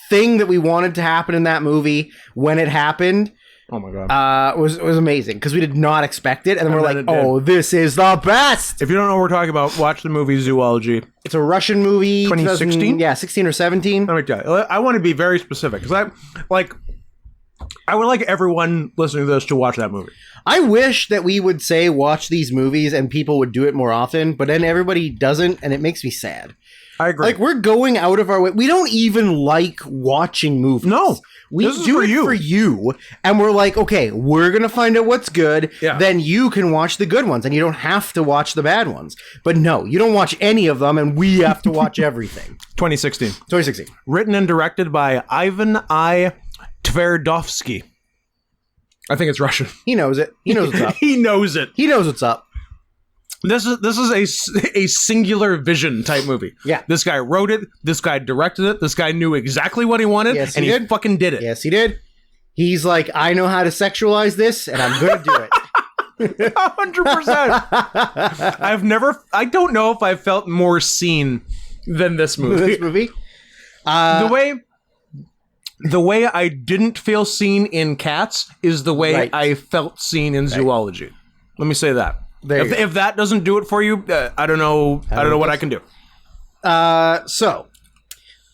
thing that we wanted to happen in that movie when it happened Oh my god. was amazing because we did not expect it, and then we're then like, it did. "Oh, this is the best!" If you don't know what we're talking about, watch the movie Zoology. It's a Russian movie, 2016? yeah, 16 or 17. Let me tell you, I want to be very specific because I would like everyone listening to this to watch that movie. I wish that we would say watch these movies and people would do it more often, but then everybody doesn't, and it makes me sad. I agree. Like, we're going out of our way. We don't even like watching movies. No. We This is do for it you. for you. And we're like, okay, we're going to find out what's good. Yeah. Then you can watch the good ones and you don't have to watch the bad ones. But no, you don't watch any of them and we have to watch everything. 2016. 2016. Written and directed by Ivan I. Tverdovsky. I think it's Russian. He knows it. He knows what's up. He knows it. He knows what's up. This is a singular vision type movie. Yeah. This guy wrote it. This guy directed it. This guy knew exactly what he wanted, Yes, and he he did. fucking did it. Yes, he did. He's like, I know how to sexualize this and I'm going to do it. 100%. I don't know if I've felt more seen than this movie. This movie. The way I didn't feel seen in Cats is the way Right. I felt seen in Zoology. Let me say that. There you go. If that doesn't do it for you, I don't know. I don't know what I can do. So,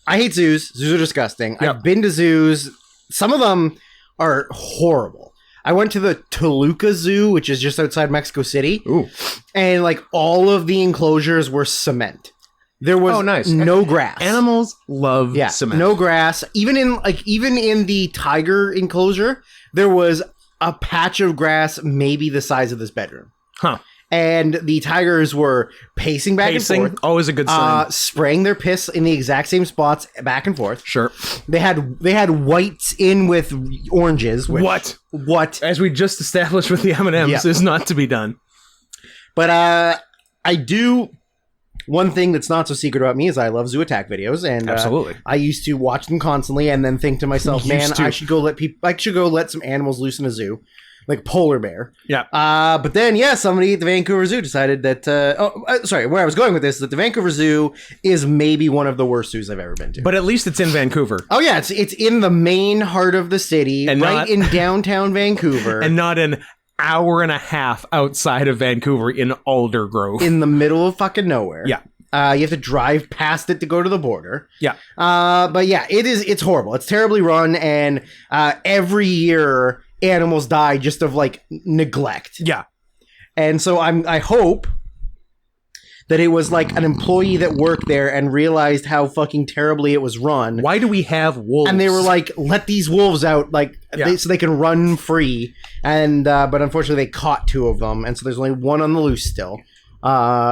I hate zoos. Zoos are disgusting. Yep. I've been to zoos. Some of them are horrible. I went to the Toluca Zoo, which is just outside Mexico City. Ooh. And like all of the enclosures were cement. There was nice. no grass. Animals love Yeah, cement. no grass. Even in the tiger enclosure, there was a patch of grass maybe the size of this bedroom. Huh. and the tigers were pacing back and forth, always a good sign. spraying their piss in the exact same spots back and forth. Sure. They had whites in with oranges. Which, what? As we just established with the M&Ms, is not to be done. But I do. One thing that's not so secret about me is I love zoo attack videos, and Absolutely. I used to watch them constantly, and then think to myself, "Man, I should go let some animals loose in a zoo, like polar bear." Yeah. But then, somebody at the Vancouver Zoo decided that. Where I was going with this is that the Vancouver Zoo is maybe one of the worst zoos I've ever been to. But at least it's in Vancouver. Oh yeah, it's in the main heart of the city, And right in downtown Vancouver, And not an hour and a half outside of Vancouver in Aldergrove. in the middle of fucking nowhere. Yeah. You have to drive past it to go to the border. Yeah. But yeah, it's horrible. It's terribly run, and every year animals die just of like neglect. Yeah. And so I hope that it was like an employee that worked there and realized how fucking terribly it was run. Why do we have wolves? And they were like, let these wolves out, so they can run free. And but unfortunately, they caught 2 of them, and so there's only 1 on the loose still.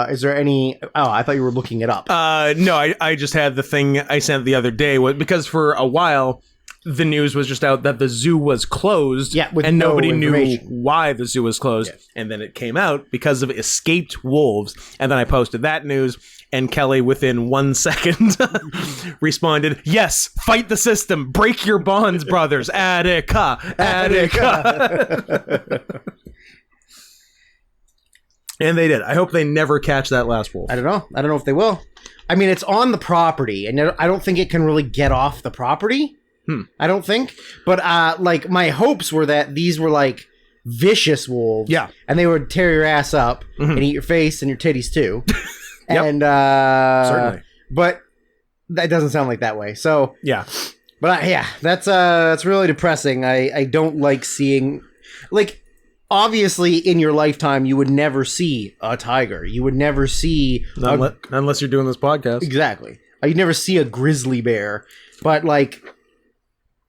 Is there any? Oh, I thought you were looking it up. No, I just had the thing I sent the other day because for a while the news was just out that the zoo was closed. Yeah, with and no nobody knew information. why the zoo was closed. Yeah. And then it came out because of escaped wolves. And then I posted that news, and Kelly, within 1 second, responded, "Yes, fight the system, break your bonds, brothers, Attica, Attica." And they did. I hope they never catch that last wolf. I don't know if they will. I mean, it's on the property, and I don't think it can really get off the property. I don't think. But like my hopes were that these were like vicious wolves. Yeah. And they would tear your ass up and eat your face and your titties too. Yep. And Certainly. But that doesn't sound like that way. So Yeah. But that's really depressing. I don't like seeing, like, obviously in your lifetime you would never see a tiger. You would never see Unless you're doing this podcast. exactly. You'd never see a grizzly bear. But like,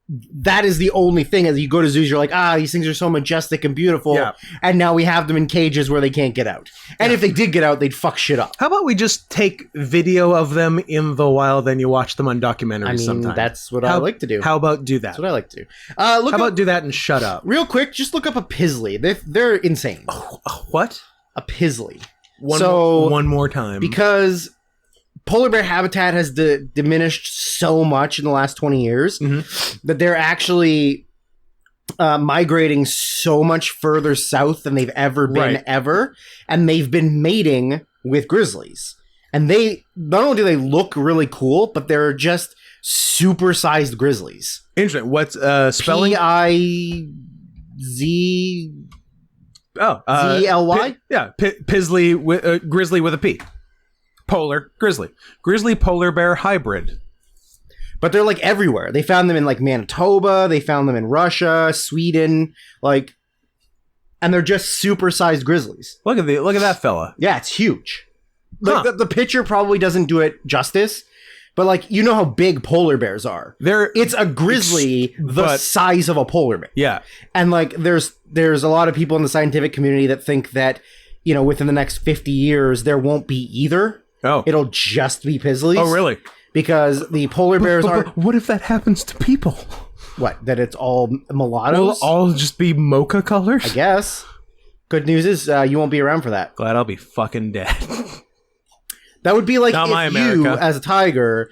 that is the only thing. As you go to zoos, you're like, these things are so majestic and beautiful. Yeah. And now we have them in cages where they can't get out. And if they did get out, they'd fuck shit up. How about we just take video of them in the wild and you watch them on documentaries I mean, sometime? that's what I like to do. How about do that? That's what I like to do. How about do that and shut up? Real quick, just look up a pizzly. They're insane. What? A pizzly. One more time. Because polar bear habitat has diminished so much in the last 20 years that they're actually migrating so much further south than they've ever been ever. And they've been mating with grizzlies. And they, not only do they look really cool, but they're just super-sized grizzlies. Interesting. What's spelling? P-I-Z... Z-L-Y? Pizzly with grizzly with a P. Polar grizzly. Grizzly polar bear hybrid. But they're like everywhere. They found them in like Manitoba. They found them in Russia, Sweden, like, and they're just super-sized grizzlies. Look at that fella. Yeah, it's huge. Like, Huh. the picture probably doesn't do it justice, but like, you know how big polar bears are. It's a grizzly the size of a polar bear. Yeah. And like, there's a lot of people in the scientific community that think that, you know, within the next 50 years there won't be either. Oh. It'll just be pizzlies. Oh, really? Because the polar bears are... What if that happens to people? What? That it's all mulattoes? Will it all just be mocha colors? I guess. Good news is you won't be around for that. Glad I'll be fucking dead. That would be like Not my if you, America. as a tiger,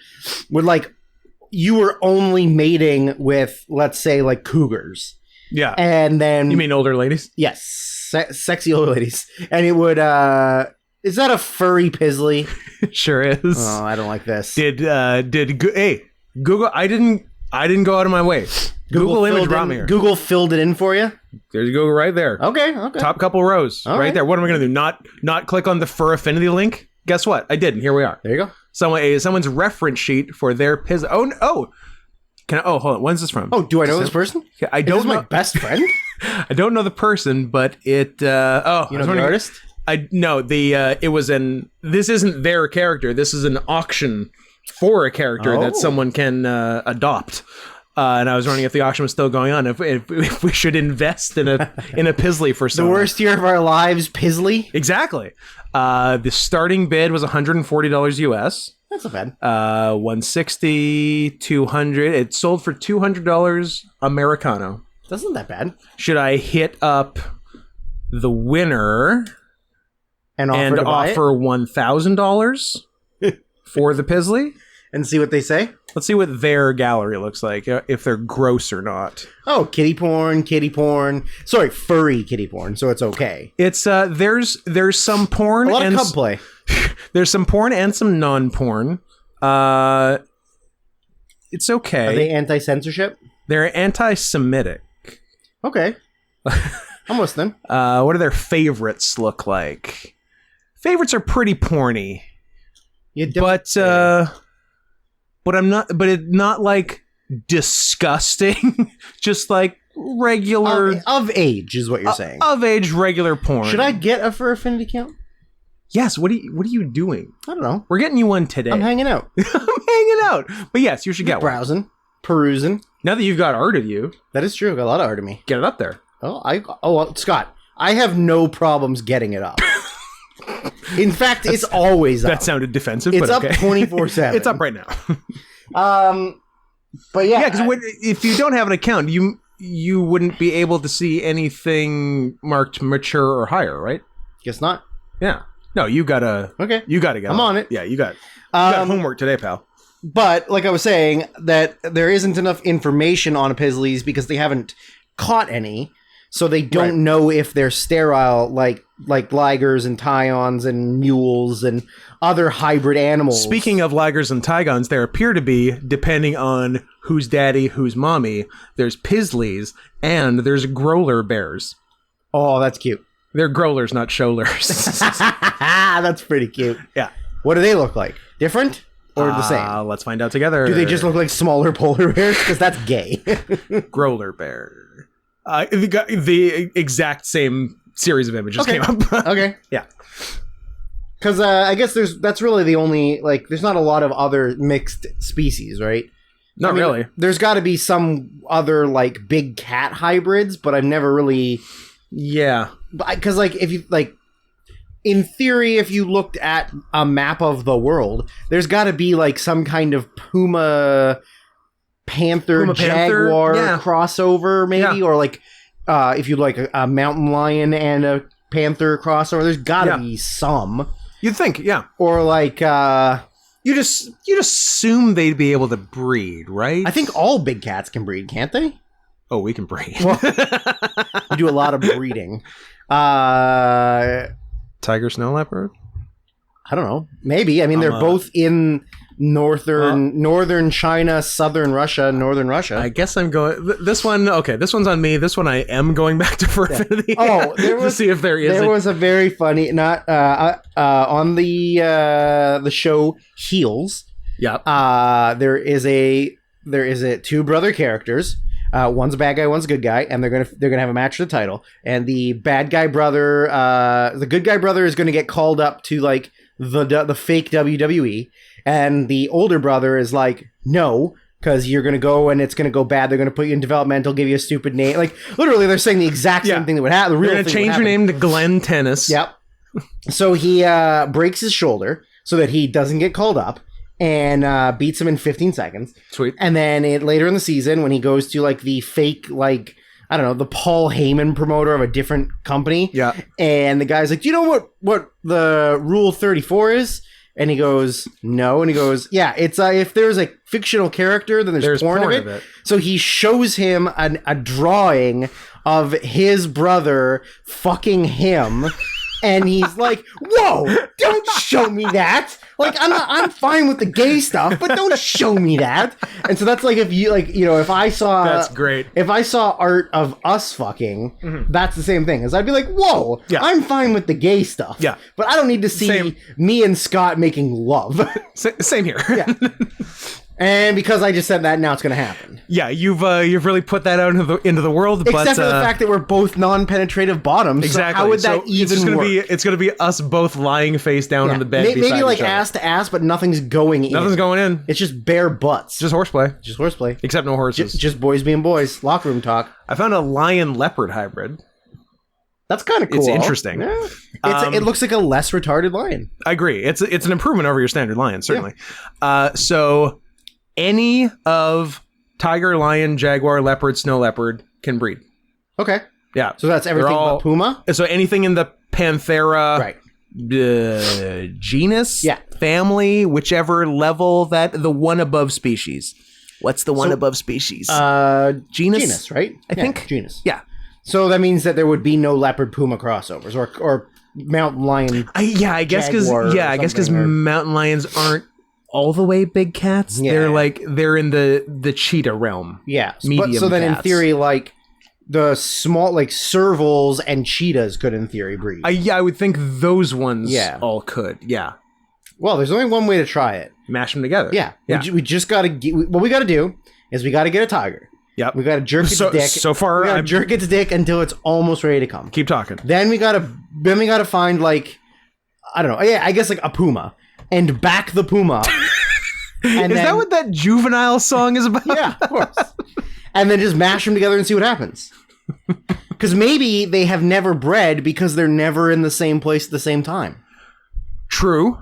would like... You were only mating with, let's say, like cougars. Yeah. And then... You mean older ladies? Yes. Sexy old ladies. And it would... Is that a furry pizzly? Sure is. Oh, I don't like this. Hey, Google, I didn't go out of my way. Google image brought me here. Google filled it in for you? There you go, right there. Okay. Top couple rows, All right right. there. What am I going to do? Not click on the fur affinity link? Guess what? I did, and here we are. There you go. Someone's reference sheet for their pizza. Oh, hold on. When's this from? Oh, do I know this person? Yeah, I Is don't this know. my best friend? I don't know the person, but it. You know the artist? It was this isn't their character. This is an auction for a character that someone can adopt. and I was wondering if the auction was still going on. If we should invest in a Pizzly for The someone. worst year of our lives, Pizzly. Exactly. The starting bid was $140 US. That's not bad. 160, 200. It sold for $200 Americano. That's not that bad. Should I hit up the winner And and to buy offer $1,000 for the Pizzly? and see what they say. Let's see what their gallery looks like, if they're gross or not. Oh, kitty porn. Sorry, furry kitty porn. So it's okay. It's there's some porn A lot and of cub play. there's some porn and some non-porn. It's okay. Are they anti-censorship? They're anti-Semitic. Okay. I'm listening. What do their favorites look like? Favorites are pretty porny, You don't but I'm not. But it's not like disgusting. Just like regular of age is what you're saying. of age regular porn. Should I get a fur affinity count? Yes. What are you doing? I don't know. We're getting you one today. I'm hanging out. I'm hanging out. But yes, you should get one. Browsing. Perusing. Now that you've got art of you, That is true. I've got a lot of art of me. get it up there. Well, Scott, I have no problems getting it up. In fact, it's always up. That sounded defensive. It's but up okay. 24/7. It's up right now. But yeah, Yeah, because if you don't have an account, you wouldn't be able to see anything marked mature or higher, right? guess not. Yeah. No, you gotta Okay. get. I'm on it. Yeah, you got homework today, pal. But like I was saying, that there isn't enough information on Pizzlies because they haven't caught any, so they don't Right. know if they're sterile, like ligers and tyons and mules and other hybrid animals. Speaking of ligers and tigons, there appear to be, depending on who's daddy, who's mommy, there's Pizzlies and there's growler bears. Oh, that's cute. They're growlers, not showlers. That's pretty cute. Yeah. What do they look like? Different or the same? Let's find out together. Do they just look like smaller polar bears? Because that's gay. growler bear? The exact same series of images Okay. came up. Okay. Yeah. Because I guess that's really the only, like, there's not a lot of other mixed species, right? Not I mean, really. There's got to be some other, like, big cat hybrids, but I've never really... Yeah. Because, like, if you, like... In theory, if you looked at a map of the world, there's got to be, like, some kind of panther, jaguar yeah. crossover, maybe? Yeah. Or, like, if you like a mountain lion and a panther crossover, there's got to Yeah. be some. You'd think, yeah. Or, like, You'd assume they'd be able to breed, right? I think all big cats can breed, can't they? Oh, we can breed. Well, we do a lot of breeding. Tiger, snow leopard. I don't know. Maybe. I mean, they're both in northern China, southern Russia, northern Russia. I guess I'm going. This one, okay. This one's on me. This one, I am going back to Fur Affinity. Oh, there was to see if there is. There was a very funny on the show Heels. Yeah. There is a two brother characters. One's a bad guy, one's a good guy, and they're gonna have a match for the title. And the bad guy brother, the good guy brother is gonna get called up to like the fake WWE, and the older brother is like, no, because you're gonna go and it's gonna go bad. They're gonna put you in developmental, give you a stupid name. Like literally, they're saying the exact same thing that would happen. The real They're gonna thing change your name to Glenn Tennis. Yep. So he breaks his shoulder so that he doesn't get called up. And beats him in 15 seconds. Sweet. And then later in the season, when he goes to like the fake, like, I don't know, the Paul Heyman promoter of a different company. Yeah. And the guy's like, do you know what the Rule 34 is? And he goes, no. And he goes, yeah, it's if there's a fictional character, then there's porn of it. So he shows him a drawing of his brother fucking him. And he's like, whoa, don't show me that. Like, I'm fine with the gay stuff, but don't show me that. And so that's like, if I saw... That's great. If I saw art of us fucking, that's the same thing. As I'd be like, whoa, Yeah. I'm fine with the gay stuff. Yeah. But I don't need to see Same. me and Scott making love. Same here. Yeah. And because I just said that, now it's going to happen. Yeah, you've really put that out into the world. Except but, for the fact that we're both non-penetrative bottoms. Exactly. So how would that So even work? It's gonna be us both lying face down in the bed. Maybe beside like each other. ass to ass, but nothing's going in. Nothing's going in. It's just bare butts. Just horseplay. Just horseplay. Except no horses. Just boys being boys. Locker room talk. I found a lion leopard hybrid. That's kind of cool. It's interesting. Yeah. It looks like a less retarded lion. I agree. It's an improvement over your standard lion, certainly. So any of tiger, lion, jaguar, leopard, snow leopard can breed. Okay. Yeah. So that's everything but puma? So anything in the Panthera Right. Genus? Yeah. Family, whichever level the one above species. What's the one above species? Genus? Genus, right? I think. Genus. Yeah. So that means that there would be no leopard puma crossovers or mountain lion. I guess because something, or- mountain lions aren't all the way big cats. Yeah. They're in the cheetah realm. Yeah. Medium But so then in cats. theory, like the small, like servals and cheetahs could in theory breed. I would think those ones Yeah. could. Yeah. Well, there's only one way to try it. Mash them together. Yeah. Yeah. We just got to get, what we got to do is we got to get a tiger. Yep. We got to jerk its dick. So far, we got to jerk its dick until it's almost ready to come. keep talking. Then we got to find like, I don't know. Yeah, I guess like a puma and back the puma. And Is that what that juvenile song is about? Yeah, of course. And then just mash them together and see what happens. Because maybe they have never bred because they're never in the same place at the same time. True.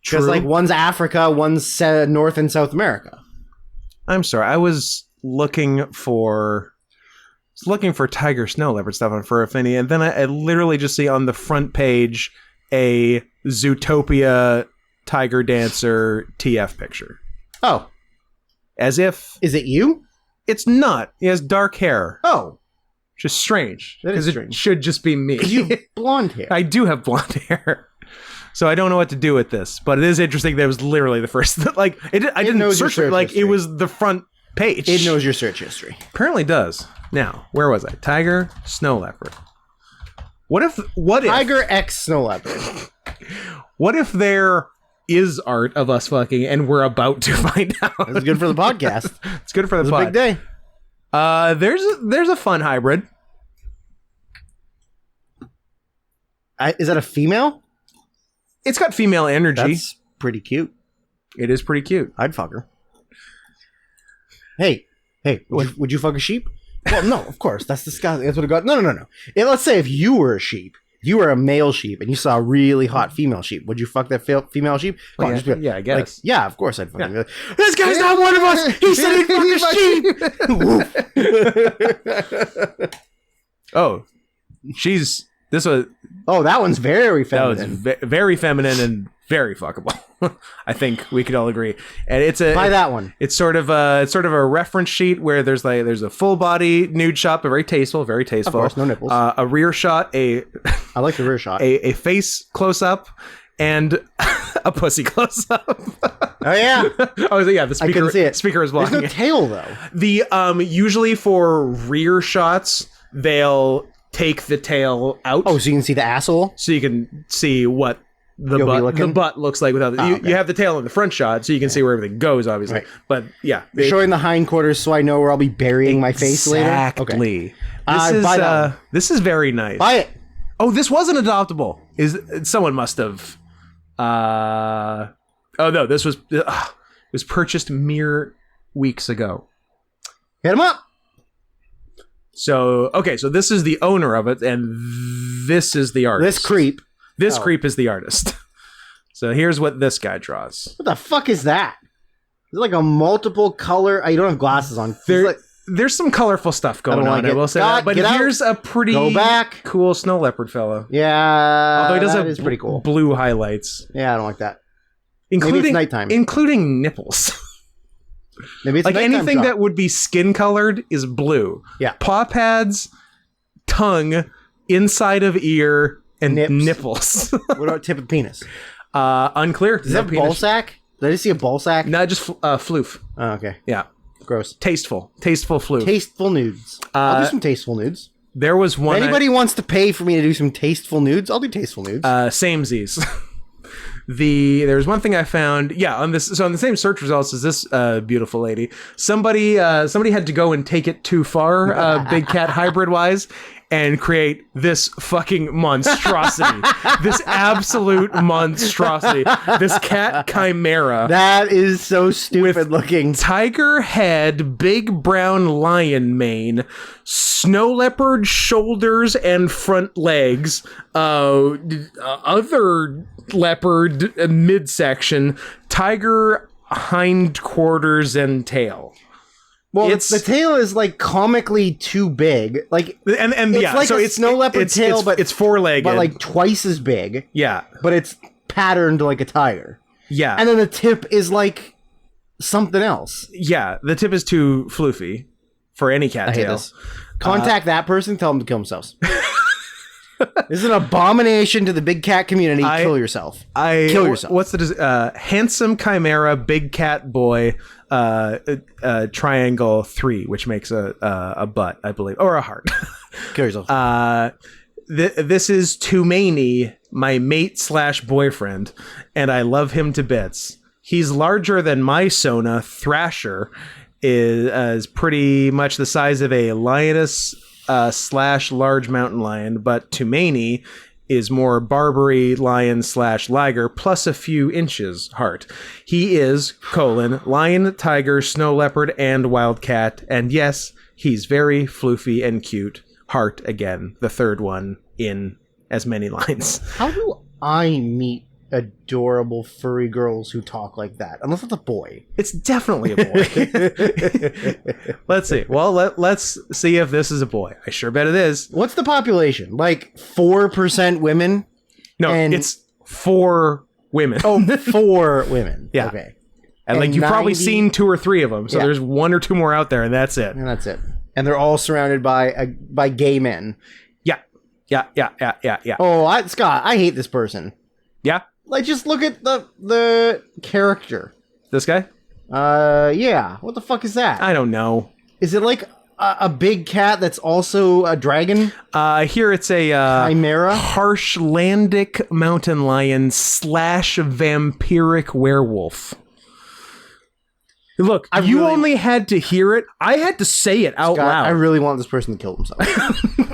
Because like one's Africa, one's North and South America. I'm sorry. I was looking for tiger snow leopard stuff on Fur Affinity, and then I literally just see on the front page a Zootopia tiger dancer TF picture. Oh. As if Is it you? it's not. He has dark hair. Oh. Which is strange. That is Because strange. it should just be me. You have blonde hair. I do have blonde hair. So I don't know what to do with this. But it is interesting that it was literally the first... I didn't knows your search it. search Like, history. it was the front page. It knows your search history. Apparently does. Now, where was I? Tiger, snow leopard. What if Tiger X snow leopard. what if there is art of us fucking and we're about to find out? That's good for the podcast. It's good for the It's a pod. big day. There's a fun hybrid. Is that a female? It's got female energy. That's pretty cute. It is pretty cute. I'd fuck her. Hey, would you fuck a sheep? Well, no, of course. That's disgusting. That's what it got. No. Let's say if you were a sheep, if you were a male sheep and you saw a really hot female sheep, would you fuck that female sheep? Come on, yeah, just be like- yeah, I guess. Like, yeah, of course I'd fuck him. This guy's not one of us. He said he'd fuck a sheep. Oh, this was Oh, that one's very that was feminine. very feminine and very fuckable. I think we could all agree. And it's a Buy that one. It's sort of a reference sheet where there's a full body nude shot, but very tasteful. Of course, no nipples. A rear shot, I like the rear shot. a face close up, and a pussy close up. Oh yeah, Oh yeah, the I speaker. couldn't see it. Speaker is There's blocking no it. tail though. The usually for rear shots, they'll take the tail out. Oh, so you can see the asshole. So you can see what the You'll be butt looking? looks like without Oh, you, okay. you have the tail in the front shot, so you can see where everything goes, obviously. Right. But yeah, Showing the hindquarters so I know where I'll be burying my face later. Okay. Exactly. Buy that one. This is very nice. Buy it. Oh, this wasn't adoptable. Someone must have? Oh no, this was it was purchased mere weeks ago. Hit him up. So okay, so this is the owner of it, and this is the artist. This creep. This Oh. creep is the artist. So here's what this guy draws. What the fuck is that? Is it like a multiple color? Oh, you don't have glasses on. It's like- There's some colorful stuff going don't on. like I it. will say God, that. But get out. here's a pretty Go back. cool snow leopard fellow. yeah, Although he does that have is pretty cool. blue highlights, Yeah, I don't like that. including it's nighttime. including nipples. Maybe it's Like a nighttime anything shot. that would be skin colored is blue. Yeah. Paw pads, tongue, inside of ear, and Nips. nipples. What about tip of penis? Unclear. Does it have ball sack? Did I just see a ball sack? No, just floof. Oh, okay. Yeah. Gross. Tasteful floof. Tasteful nudes. I'll do some tasteful nudes. There was one. If anybody wants to pay for me to do some tasteful nudes, I'll do tasteful nudes. Samesies. There's one thing I found. Yeah, on this. So on the same search results as this beautiful lady, somebody had to go and take it too far, big cat hybrid wise, and create this fucking monstrosity. This absolute monstrosity. This cat chimera. That is so stupid looking. Tiger head, big brown lion mane, snow leopard shoulders and front legs, other leopard midsection, tiger hindquarters and tail. Well, the tail is like comically too big. Like, and it's yeah, like so a snow leopard tail, but it's four-legged, but like twice as big. Yeah, but it's patterned like a tiger. Yeah, and then the tip is like something else. Yeah, the tip is too floofy for any cat tail. This. Contact that person. Tell them to kill themselves. This is an abomination to the big cat community. Kill yourself. Kill yourself. What's the handsome chimera big cat boy triangle 3, which makes a butt, I believe, or a heart. Kill yourself. This is Tumani, my mate / boyfriend, and I love him to bits. He's larger than my Sona Thrasher, is pretty much the size of a lioness / large mountain lion, but Tumani is more Barbary lion / liger plus a few inches heart. He is lion, tiger, snow leopard, and wildcat, and yes, he's very floofy and cute. Heart again, the third one in as many lines. How do I meet adorable furry girls who talk like that? Unless it's a boy. It's definitely a boy. Let's see. Well, let's see if this is a boy. I sure bet it is. What's the population? Like 4% women? No, it's 4 women. Oh, 4 women. Yeah. Okay. And like you've probably seen 2 or 3 of them. So there's 1 or 2 more out there, and that's it. And that's it. And they're all surrounded by gay men. Yeah. Oh, Scott, I hate this person. Yeah? Like, just look at the character. This guy? Yeah. What the fuck is that? I don't know. Is it like a big cat that's also a dragon? Here it's a chimera, Harshlandic mountain lion / vampiric werewolf. Look, you only had to hear it. I had to say it out loud. I really want this person to kill themselves.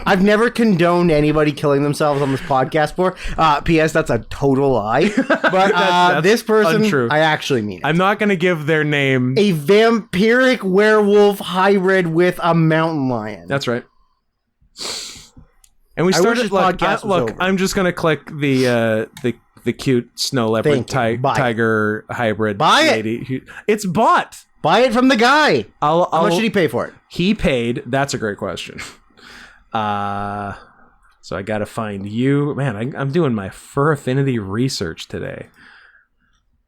I've never condoned anybody killing themselves on this podcast before. P.S. That's a total lie. But that's this person, untrue. I actually mean it. I'm not going to give their name. A vampiric werewolf hybrid with a mountain lion. That's right. And we started. Look, I'm just going to click the cute snow leopard tiger hybrid lady. It's bought. Buy it from the guy. How much did he pay for it? He paid. That's a great question. So I got to find you. Man, I'm doing my fur affinity research today.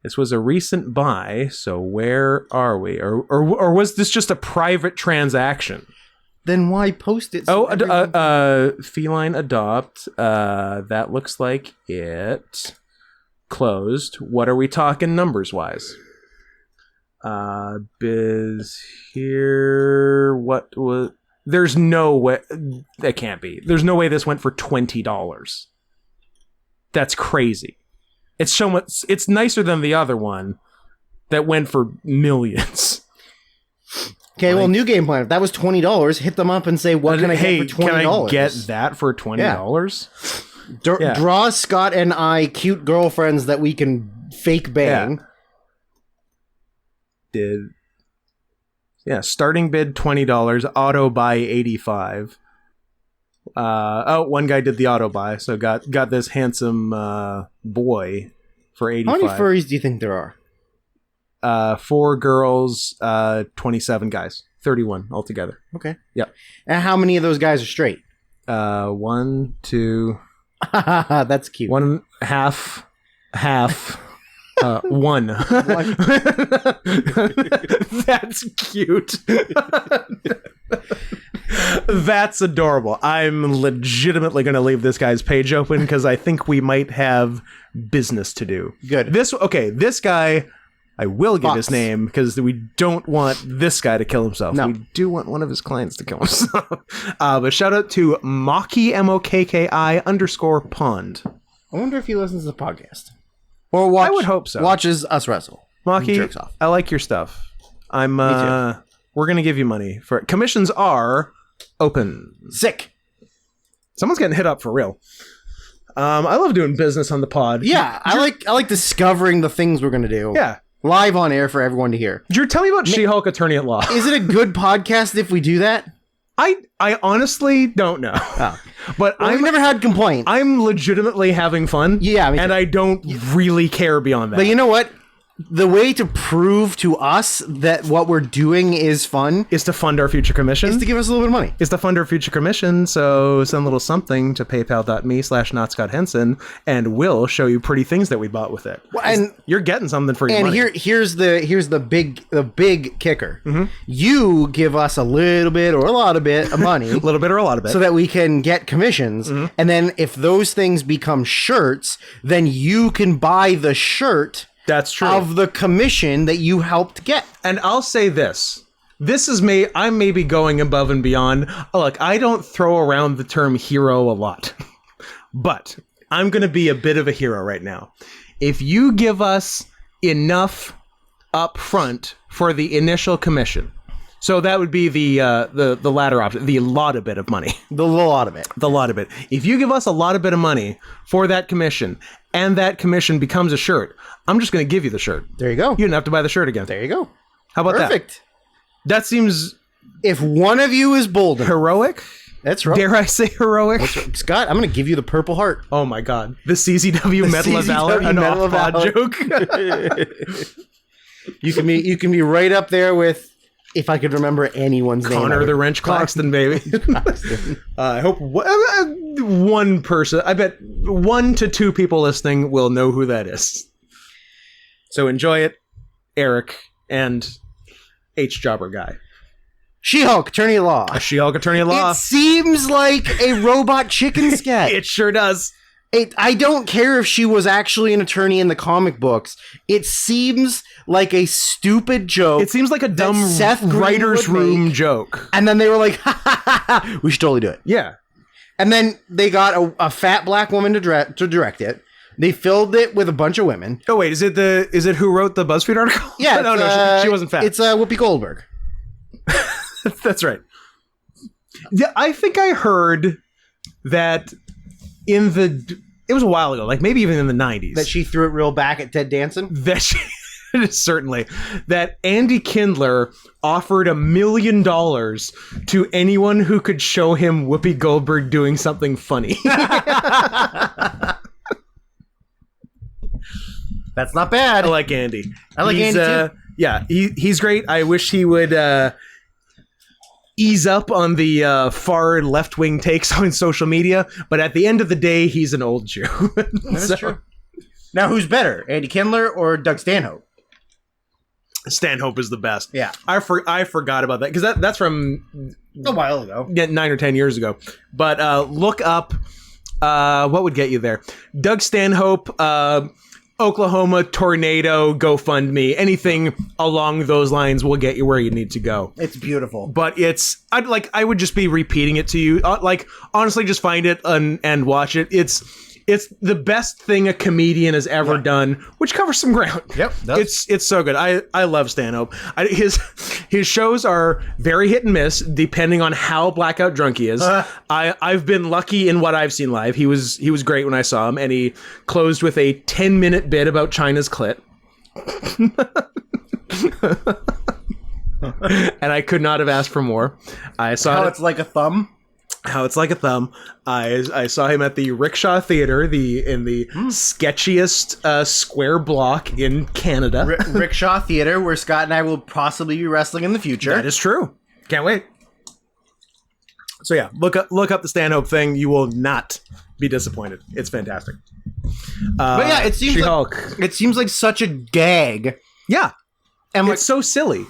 This was a recent buy. So where are we? Or was this just a private transaction? Then why post it? Feline adopt. That looks like it closed. What are we talking numbers wise? Biz here. What was? There's no way. That can't be. There's no way this went for $20. That's crazy. It's so much. It's nicer than the other one that went for millions. Okay, well, new game plan. If that was $20, hit them up and say, "What can I get for $20?" Can I get that for $20? Yeah. Draw Scott and I cute girlfriends that we can fake bang. Starting bid $20, auto buy $85. One guy did the auto buy, so got this handsome boy for $85. How many furries do you think there are? 4 girls, 27 guys, 31 altogether. Okay. Yep. And how many of those guys are straight? 1, 2. That's cute. 1 half. 1. That's cute. That's adorable. I'm legitimately going to leave this guy's page open because I think we might have business to do. Good. This guy, I will give his name because we don't want this guy to kill himself. No. We do want one of his clients to kill himself. But shout out to Mokki, MOKKI _pond. I wonder if he listens to the podcast. Or I would hope so. Watches us wrestle. Maki, Jerks off. I like your stuff. I'm. too. We're gonna give you money for it. Commissions are open. Sick. Someone's getting hit up for real. I love doing business on the pod. Yeah, I like discovering the things we're gonna do. Yeah. Live on air for everyone to hear. Drew, tell me about She-Hulk Attorney at Law. Is it a good podcast if we do that? I honestly don't know. Oh. But I've never had complaints. I'm legitimately having fun. Yeah, me too. and I don't really care beyond that. But you know what? The way to prove to us that what we're doing is fun is to fund our future commission. is to give us a little bit of money. Is to fund our future commission. So send a little something to paypal.me/NotScottHenson and we'll show you pretty things that we bought with it. Well, and you're getting something for your and money. here's the big kicker. You give us a little bit or a lot of bit of money, a little bit or a lot of it. so that we can get commissions. And then if those things become shirts, then you can buy the shirt. That's true. Of the commission that you helped get. And I'll say this. This is I'm maybe going above and beyond. Look, I don't throw around the term hero a lot. But I'm going to be a bit of a hero right now. If you give us enough up front for the initial commission, so that would be the latter option, the lot of bit of money. The lot of it. The lot of it. If you give us a lot of bit of money for that commission, and that commission becomes a shirt, I'm just going to give you the shirt. There you go. You don't have to buy the shirt again. There you go. How about Perfect. that? That seems If one of you is bold enough, heroic. that's right. Dare I say heroic? Scott, I'm going to give you the Purple Heart. Oh my God. The CZW Medal of Valor, CZW an Medal of off-pod Valor. joke. You can be right up there with, if I could remember anyone's name. Connor the Wrench Claxton, baby. I hope one person, I bet 1 to 2 people listening will know who that is. So enjoy it, Eric and H. Jobber Guy. She-Hulk, Attorney at Law. A She-Hulk Attorney at Law. It seems like a robot chicken sketch. It sure does. I don't care if she was actually an attorney in the comic books. It seems like a stupid joke. It seems like a dumb Seth Green writer's would room make. joke. And then they were like, ha, ha, ha, ha, we should totally do it. Yeah. And then they got a fat black woman to direct it. They filled it with a bunch of women. Oh wait, is it who wrote the BuzzFeed article? Yeah, no, she wasn't fat. It's Whoopi Goldberg. That's right. Yeah, I think I heard that it was a while ago, like maybe even in the 90s. That she threw it real back at Ted Danson. Certainly, that Andy Kindler offered $1 million to anyone who could show him Whoopi Goldberg doing something funny. That's not bad. I like Andy. I like Andy too. Yeah, he's great. I wish he would ease up on the far left-wing takes on social media, but at the end of the day, he's an old Jew. That's true. Now, who's better, Andy Kindler or Doug Stanhope? Stanhope is the best. Yeah. I forgot about that, because that's from A while ago. 9 or 10 years ago. But look up, what would get you there? Doug Stanhope, Oklahoma tornado, GoFundMe, anything along those lines will get you where you need to go. It's beautiful. But I would just be repeating it to you. Honestly, just find it and watch it. It's the best thing a comedian has ever done, which covers some ground. Yep, It's so good. I love Stanhope. His shows are very hit and miss depending on how blackout drunk he is. I've been lucky in what I've seen live. He was great when I saw him, and he closed with a 10-minute bit about China's clit. And I could not have asked for more. I saw It's like a thumb. How it's like a thumb. I saw him at the Rickshaw Theater, in the sketchiest square block in Canada. Rickshaw Theater, where Scott and I will possibly be wrestling in the future. That is true. Can't wait. So yeah, look up the Stanhope thing. You will not be disappointed. It's fantastic. But yeah, it She-Hulk. seems like such a gag. Yeah, And it's so silly.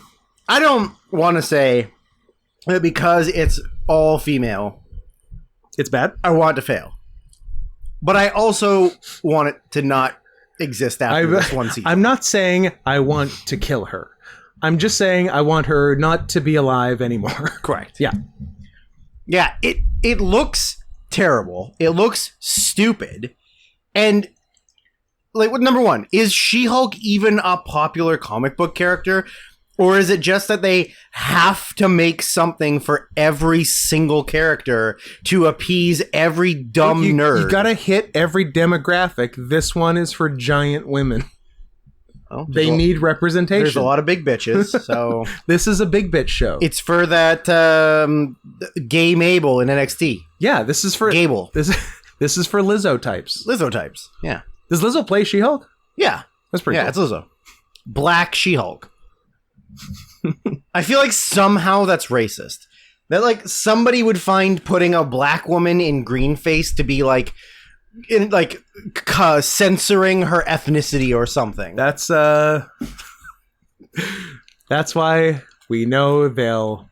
I don't want to say that because it's all female, It's bad. I want it to fail. But I also want it to not exist after this one season. I'm not saying I want to kill her. I'm just saying I want her not to be alive anymore. Correct. Yeah. Yeah, it looks terrible. It looks stupid. And like, number one, is She-Hulk even a popular comic book character? Or is it just that they have to make something for every single character to appease every dumb nerd? You gotta hit every demographic. This one is for giant women. Oh, They need representation. There's a lot of big bitches, so... This is a big bitch show. It's for that gay Mabel in NXT. Yeah, this is for... Gable. This is for Lizzo types. Lizzo types, yeah. Does Lizzo play She-Hulk? Yeah. That's pretty Yeah, cool. it's Lizzo. Black She-Hulk. I feel like somehow that's racist. That like somebody would find putting a black woman in green face to be like censoring her ethnicity or something. That's why we know they'll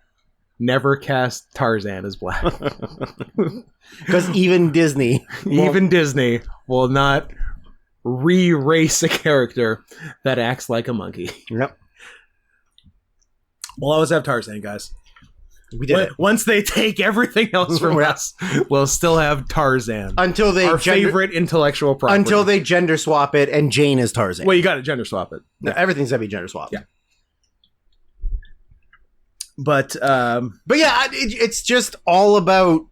never cast Tarzan as black. Because even Disney, Even Disney will not re-race a character that acts like a monkey. Yep, We'll always have Tarzan, guys. we did it. Once they take everything else from Yeah. us, we'll still have Tarzan. Until they Our favorite intellectual property. until they gender swap it and Jane is Tarzan. Well, you got to gender swap it. No, everything's gotta be gender swapped. Yeah. But Yeah, it's just all about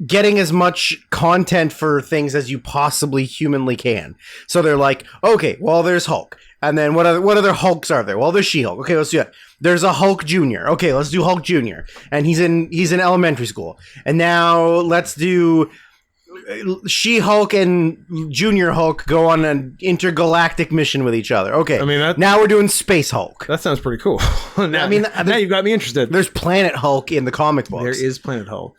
getting as much content for things as you possibly humanly can. So they're like, okay, well, there's Hulk. And then what other Hulks are there? Well, there's She-Hulk. Okay, let's do it. There's a Hulk Jr. Okay, let's do Hulk Jr. And he's in elementary school. And now let's do She-Hulk and Junior Hulk go on an intergalactic mission with each other. Okay, I mean, now we're doing Space Hulk. that sounds pretty cool. now, I mean, now you've got me interested. There's Planet Hulk in the comic books. There is Planet Hulk.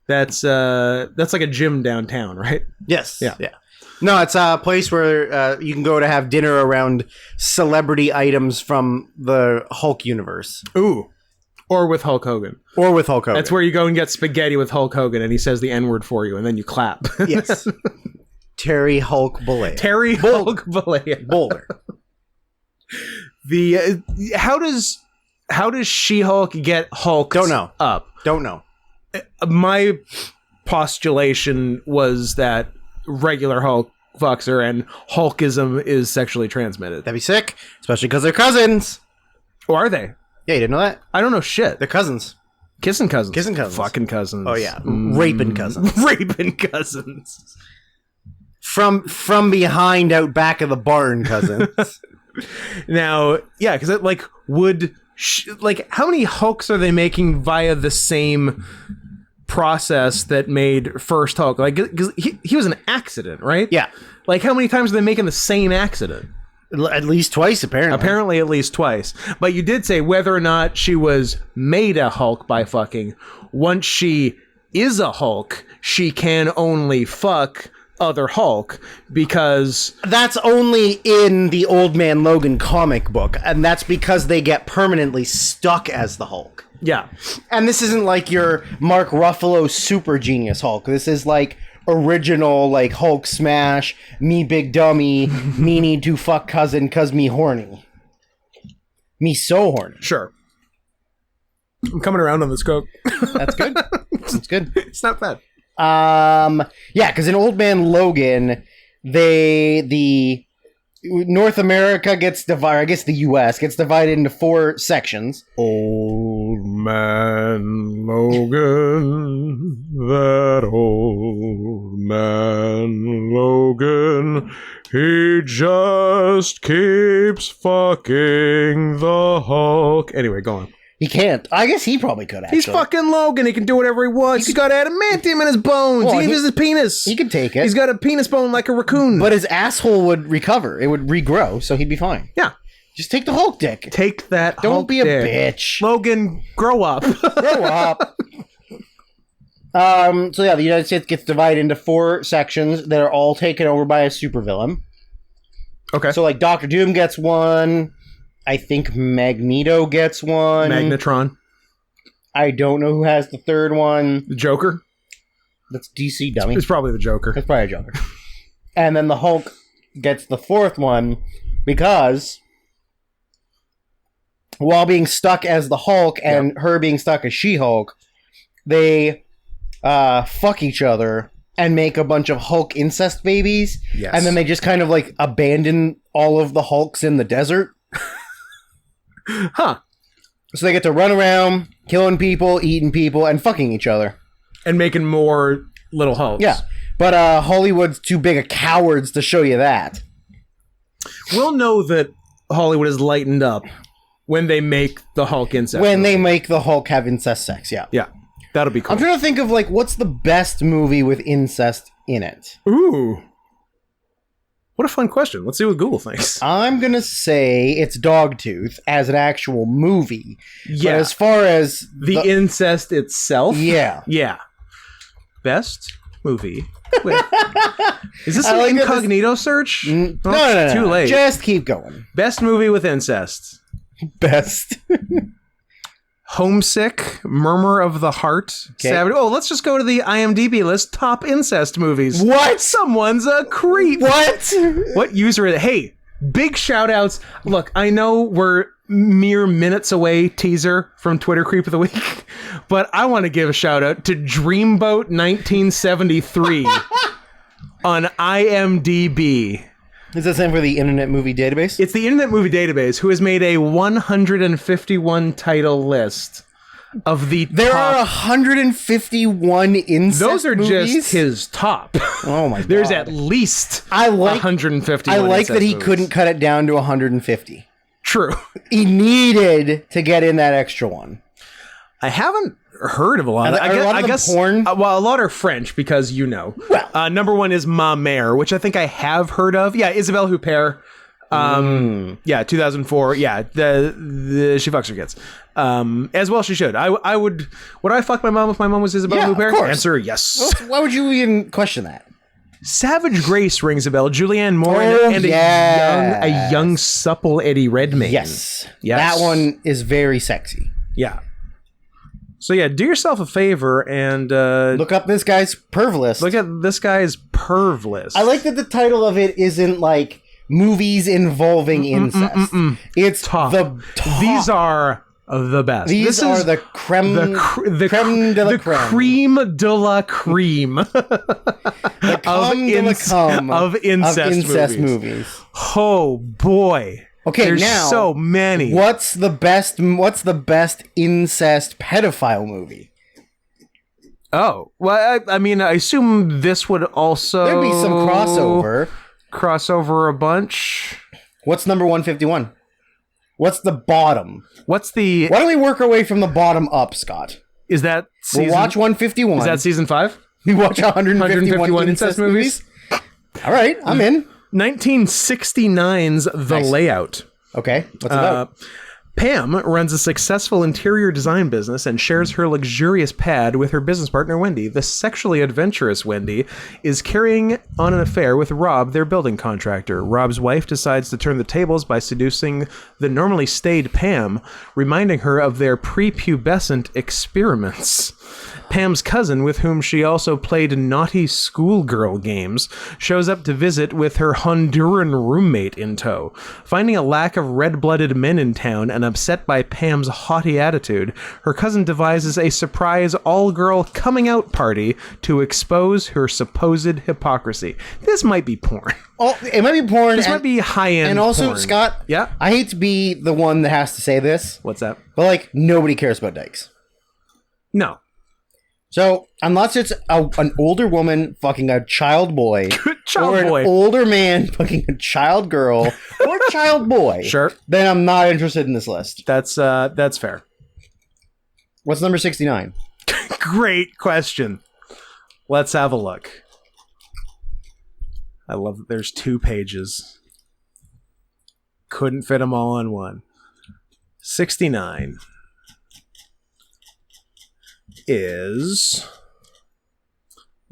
That's like a gym downtown, right? Yes. Yeah. Yeah. No, it's a place where you can go to have dinner around celebrity items from the Hulk universe. Ooh. Or with Hulk Hogan. Or with Hulk Hogan. That's where you go and get spaghetti with Hulk Hogan and he says the N-word for you and then you clap. Yes. Terry Hulk Bollea. Terry Hulk Bollea. Boulder. The how does She-Hulk get Hulk Don't know. up? Don't know. My postulation was that regular Hulk fucks her and Hulkism is sexually transmitted. That'd be sick. Especially because they're cousins. Or are they? Yeah, you didn't know that? I don't know shit. They're cousins. Kissing cousins. Kissing cousins. Fucking cousins. Oh, yeah. Raping cousins. Raping cousins. From behind out back of the barn cousins. Now, yeah, because like how many Hulks are they making via the same process that made first Hulk? Like, because he was an accident, right? Yeah. Like, how many times are they making the same accident? At least twice, apparently. Apparently, at least twice. But you did say whether or not she was made a Hulk by fucking. Once she is a Hulk, she can only fuck other Hulk because That's only in the Old Man Logan comic book, and that's because they get permanently stuck as the Hulk. yeah, And this isn't like your Mark Ruffalo super genius Hulk. This is like original, like Hulk smash, me big dummy, me need to fuck cousin cause me horny. Me so horny. sure. I'm coming around on this coke. That's good. That's good. It's not bad. Yeah, because in Old Man Logan, the North America gets divided. I guess the U.S. gets divided into 4 sections. Old man Logan, that old man Logan, he just keeps fucking the Hulk. Anyway, go on. He can't. I guess he probably could. Actually, He's fucking Logan. He can do whatever he wants. He's got adamantium in his bones. Well, Even his penis. He could take it. He's got a penis bone like a raccoon. But his asshole would recover. It would regrow, so he'd be fine. yeah, Just take the Hulk dick. take that. Don't Hulk be a dick. bitch. Logan, grow up. Grow up. So yeah, the United States gets divided into 4 sections that are all taken over by a supervillain. Okay. So like Doctor Doom gets one. I think Magneto gets one. Magnetron, I don't know who has the 3rd one. the Joker. That's DC dummy. It's probably the Joker. That's probably a Joker. And then the Hulk gets the 4th one because while being stuck as the Hulk and her being stuck as She-Hulk, they fuck each other and make a bunch of Hulk incest babies. Yes. And then they just kind of like abandon all of the Hulks in the desert. Huh. So they get to run around, killing people, eating people, and fucking each other. And making more little Hulks. Yeah. But Hollywood's too big of cowards to show you that. We'll know that Hollywood is lightened up when they make the Hulk incest. When movie. they make the Hulk have incest sex, yeah. Yeah. That'll be cool. I'm trying to think of, like, what's the best movie with incest in it? Ooh. What a fun question. Let's see what Google thinks. I'm going to say it's Dogtooth as an actual movie. Yeah. But as far as... The incest itself? Yeah. Yeah. Best movie. Wait. Is this I an like that incognito search? No, Well, no, it's no. too late. Just keep going. Best movie with incest. Best. Homesick, Murmur of the Heart, Okay. Savage. Oh, let's just go to the IMDb list. Top incest movies. What? Someone's a creep. What? What user is it? Hey, big shout outs. Look, I know we're mere minutes away, teaser from Twitter Creep of the Week, but I want to give a shout out to Dreamboat 1973 on IMDb. Is that same for the Internet Movie Database? It's the Internet Movie Database, who has made a 151 title list of the There top. are 151 incest Those are movies? just his top. Oh my god. There's at least I like 151. I like that he movies. couldn't cut it down to 150. True. He needed to get in that extra one. I haven't heard of a lot. Are a lot of them porn? Well, a lot are French because you know. Well. Number one is Ma Mère, which I think I have heard of. Yeah, Isabelle Huppert. Yeah, 2004. Yeah, the she fucks her kids. As well she should. I would I fuck my mom if my mom was Isabelle Yeah, of Huppert? course. Answer yes. Well, why would you even question that? Savage Grace rings a bell. Julianne Moore Oh, and yes. a young supple Eddie Redmayne. Yes. Yes. That one is very sexy. Yeah. So yeah, do yourself a favor and Look up this guy's perv list. look at this guy's perv list. I like that the title of it isn't like movies involving incest. It's Top. the top. These are the best. These This are is the creme, the creme de la the creme. cream de la cream The creme de la creme of incest movies. Oh boy. Okay, There's now so many. What's the best incest pedophile movie? Oh, well, I mean, I assume this would also... There'd be some crossover. Crossover a bunch. What's number 151? What's the bottom? What's the... Why don't we work our way from the bottom up, Scott? Is that season... We'll watch 151. Is that season 5? We watch 151 151 incest movies? All right, I'm in. 1969's The Nice. Layout. Okay, what's it about? Pam runs a successful interior design business and shares her luxurious pad with her business partner, Wendy. The sexually adventurous Wendy is carrying on an affair with Rob, their building contractor. Rob's wife decides to turn the tables by seducing the normally staid Pam, reminding her of their prepubescent experiments. Pam's cousin, with whom she also played naughty schoolgirl games, shows up to visit with her Honduran roommate in tow. Finding a lack of red-blooded men in town and upset by Pam's haughty attitude, her cousin devises a surprise all-girl coming-out party to expose her supposed hypocrisy. This might be porn. Oh, it might be porn. This might be high-end And also, porn. Scott, Yeah? I hate to be the one that has to say this, What's that? but like, nobody cares about dykes. No. So, unless it's an older woman fucking a child boy, Child or boy. an older man fucking a child girl, or a child boy, Sure. then I'm not interested in this list. That's fair. What's number 69? Great question. Let's have a look. I love that there's 2 pages. Couldn't fit them all on one. 69 is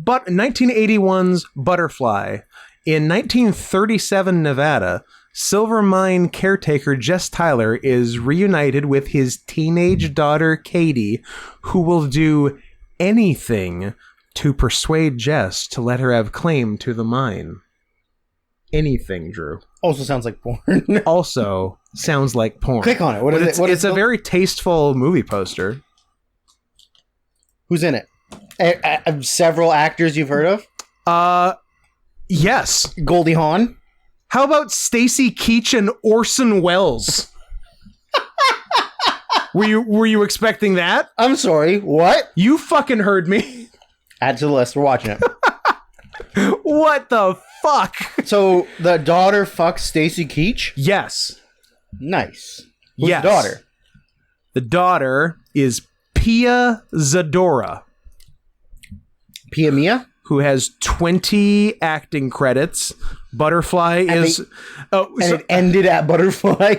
1981's Butterfly. In 1937 Nevada, silver mine caretaker Jess Tyler is reunited with his teenage daughter Katie, who will do anything to persuade Jess to let her have claim to the mine. Anything, Drew. Also sounds like porn. Also sounds like porn. Click on it. What But is it's, it? What it's is a the- very tasteful movie poster. Who's in it? Several actors you've heard of? Yes. Goldie Hawn. How about Stacy Keach and Orson Welles? Were you expecting that? I'm sorry, what? You fucking heard me. Add to the list. We're watching it. What the fuck? So the daughter fucks Stacy Keach? Yes. Nice. Who's Yes. the daughter? The daughter is Pia Zadora, Pia Mia? who has 20 acting credits. Butterfly is... And it ended at Butterfly?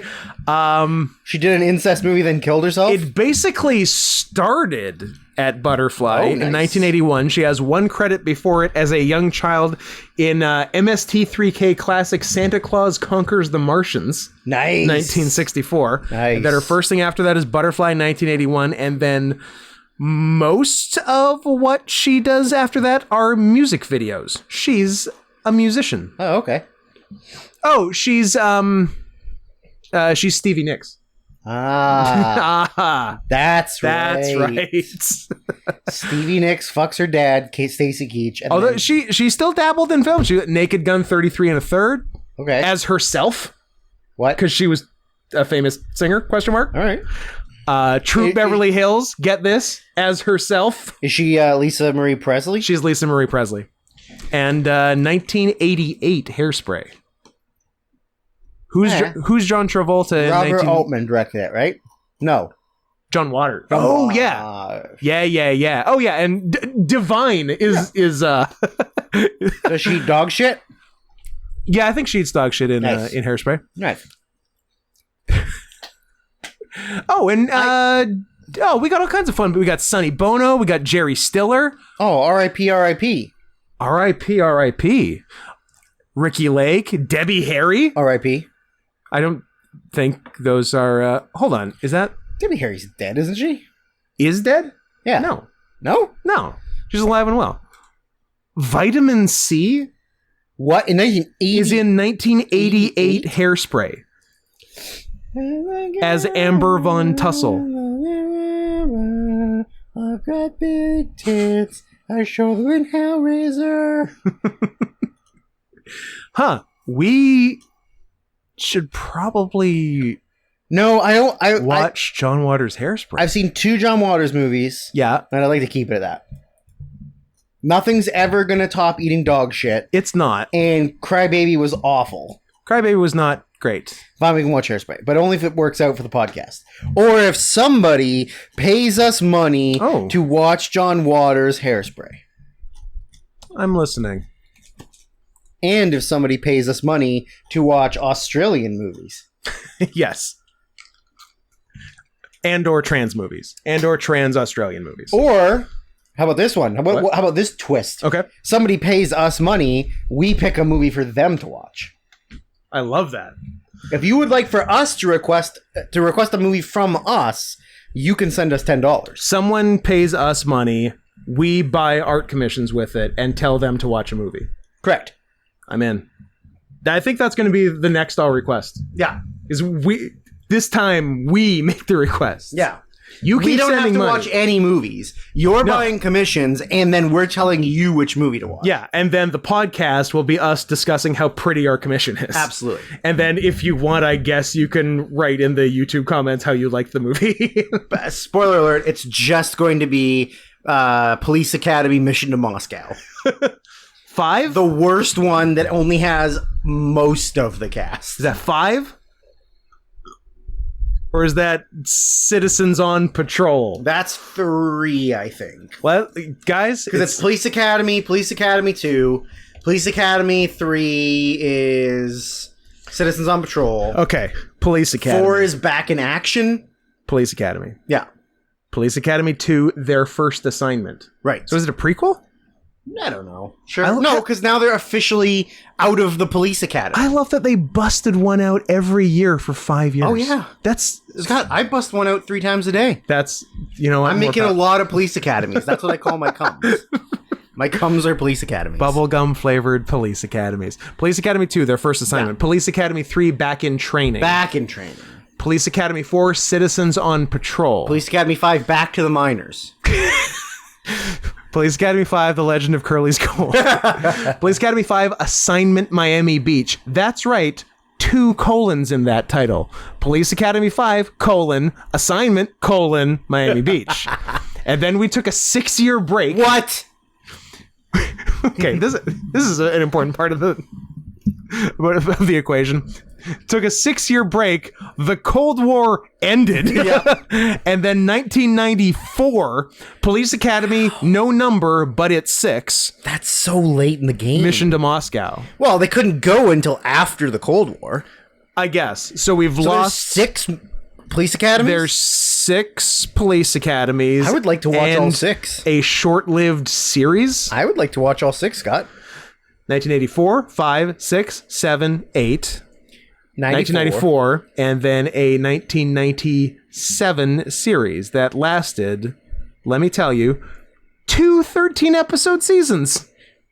She did an incest movie, then killed herself? It basically started at Butterfly in nice. 1981. She has one credit before it as a young child in MST3K classic Santa Claus Conquers the Martians, Nice. 1964. Nice. And then her first thing after that is Butterfly, 1981. And then most of what she does after that are music videos. She's a musician. Oh, okay. Oh, she's Stevie Nicks. Ah, that's right. That's right. Stevie Nicks fucks her dad, Stacy Keach. And Although then- she still dabbled in film. She Naked Gun 33 and a third okay. as herself What? because she was a famous singer? Question mark. All right. Troop Beverly Hills. Get this as herself. Is she Lisa Marie Presley? She's Lisa Marie Presley. And 1988 Hairspray. Who's John Travolta? Robert Altman directed it, right? No. John Waters. Oh yeah. Yeah. Oh yeah, and Divine is Does she dog shit? Yeah, I think she eats dog shit in Nice. in Hairspray. Nice. Oh, and we got all kinds of fun. We got Sonny Bono, we got Jerry Stiller. Oh, R.I.P. R.I.P. R.I.P. R.I.P. Ricky Lake, Debbie Harry. R.I.P. I don't think those are. Hold on, is that Debbie Harry's dead, isn't she? is dead? Yeah. No, No? she's alive and well. Vitamin C What? In 1980? is in 1988 Hairspray as Amber Von Tussle. I've got big tits. I show them in Hellraiser. Huh? We should probably No, I don't. watch John Waters' Hairspray. I've seen 2 John Waters movies, Yeah, and I'd like to keep it at that. Nothing's ever gonna top eating dog shit, it's not. and Crybaby was awful. Crybaby was not great. Fine, we can watch Hairspray, but only if it works out for the podcast. Or if somebody pays us money Oh. to watch John Waters' Hairspray. I'm listening. And if somebody pays us money to watch Australian movies. Yes. And or trans movies. And or trans Australian movies. Or, how about this one? How about this twist? Okay. Somebody pays us money, we pick a movie for them to watch. I love that. If you would like for us to request a movie from us, you can send us $10. Someone pays us money, we buy art commissions with it, and tell them to watch a movie. Correct. I'm in. I think that's going to be the next I'll request. Yeah. This time we make the request. Yeah. You keep We don't have sending to money. watch any movies. You're buying commissions, and then we're telling you which movie to watch. Yeah, and then the podcast will be us discussing how pretty our commission is. Absolutely. And then if you want, I guess you can write in the YouTube comments how you like the movie. Spoiler alert, it's just going to be Police Academy Mission to Moscow. 5? The worst one that only has most of the cast. Is that 5? Or is that Citizens on Patrol? That's 3, I think. Well, guys, Because it's Police Academy 2, Police Academy 3 is Citizens on Patrol. okay. Police Academy. 4 is Back in Action. Police Academy. Yeah, Police Academy 2, Their First Assignment. right. So is it a prequel? I don't know. Sure. No, because now they're officially out of the Police Academy. I love that they busted one out every year for 5 years. Oh, yeah. That's Scott, I bust one out 3 times a day. you know, I'm making a lot of police academies. That's what I call my cums. My cums are police academies. bubblegum flavored police academies. Police Academy 2, Their First Assignment. Police Academy 3, Back in Training. Back in Training. Police Academy 4, Citizens on Patrol. Police Academy 5, Back to the Minors. Police Academy 5, The Legend of Curly's Gold. Police Academy 5, Assignment Miami Beach. That's right. 2 colons in that title. Police Academy 5, Assignment, Miami Beach. And then we took a 6-year break. What? Okay, this is an important part of the equation. Took a 6-year break. The Cold War ended. And then 1994, Police Academy, no number, but it's 6. That's so late in the game. Mission to Moscow. Well, they couldn't go until after the Cold War. I guess. So we've So there's lost 6 police academies? There's 6 police academies. I would like to watch all and 6. A short-lived series. I would like to watch all 6, Scott. 1984, 5, 6, 7, 8. 94. 1994, and then a 1997 series that lasted, let me tell you, 2 13-episode seasons.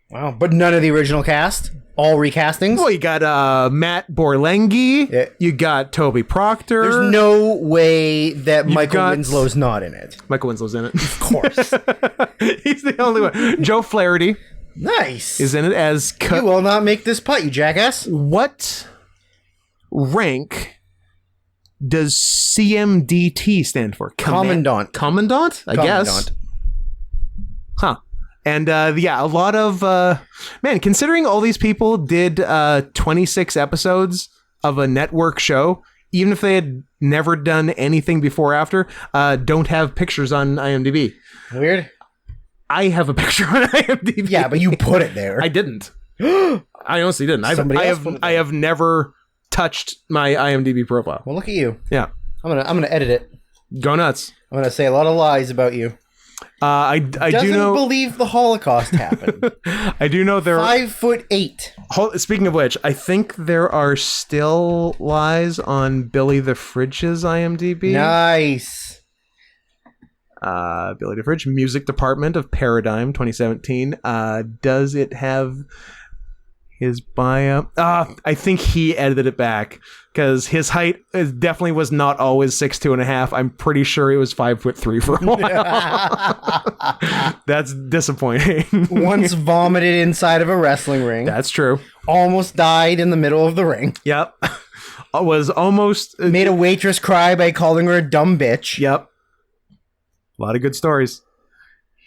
Wow, but none of the original cast? All recastings? Well, you got Matt Borlengi, Yeah. you got Toby Proctor. There's no way that Michael got- Winslow's not in it. Michael Winslow's in it. Of course. He's the only one. Joe Flaherty Nice. is in it as... You will not make this putt, you jackass. What rank does CMDT stand for? Commandant. Commandant? I guess. Commandant. Huh. And yeah, a lot of man, considering all these people did 26 episodes of a network show, even if they had never done anything before or after, don't have pictures on IMDb. Weird. I have a picture on IMDb. Yeah, but you put it there. I didn't. I honestly didn't. Somebody else put it I there. have never touched my IMDb profile. Well, look at you. Yeah. I'm gonna edit it. Go nuts. I'm gonna say a lot of lies about you. I Doesn't do know. believe the Holocaust happened. I do know there. 5'8". Speaking of which, I think there are still lies on Billy the Fridge's IMDb. Nice. Billy the Fridge, Music Department of Paradigm, 2017. Does it have his bio? I think he edited it back because his height definitely was not always 6'2.5". I'm pretty sure it was 5'3" for a while. That's disappointing. Once vomited inside of a wrestling ring. That's true. Almost died in the middle of the ring. Yep. Was almost Made a waitress cry by calling her a dumb bitch. Yep. A lot of good stories.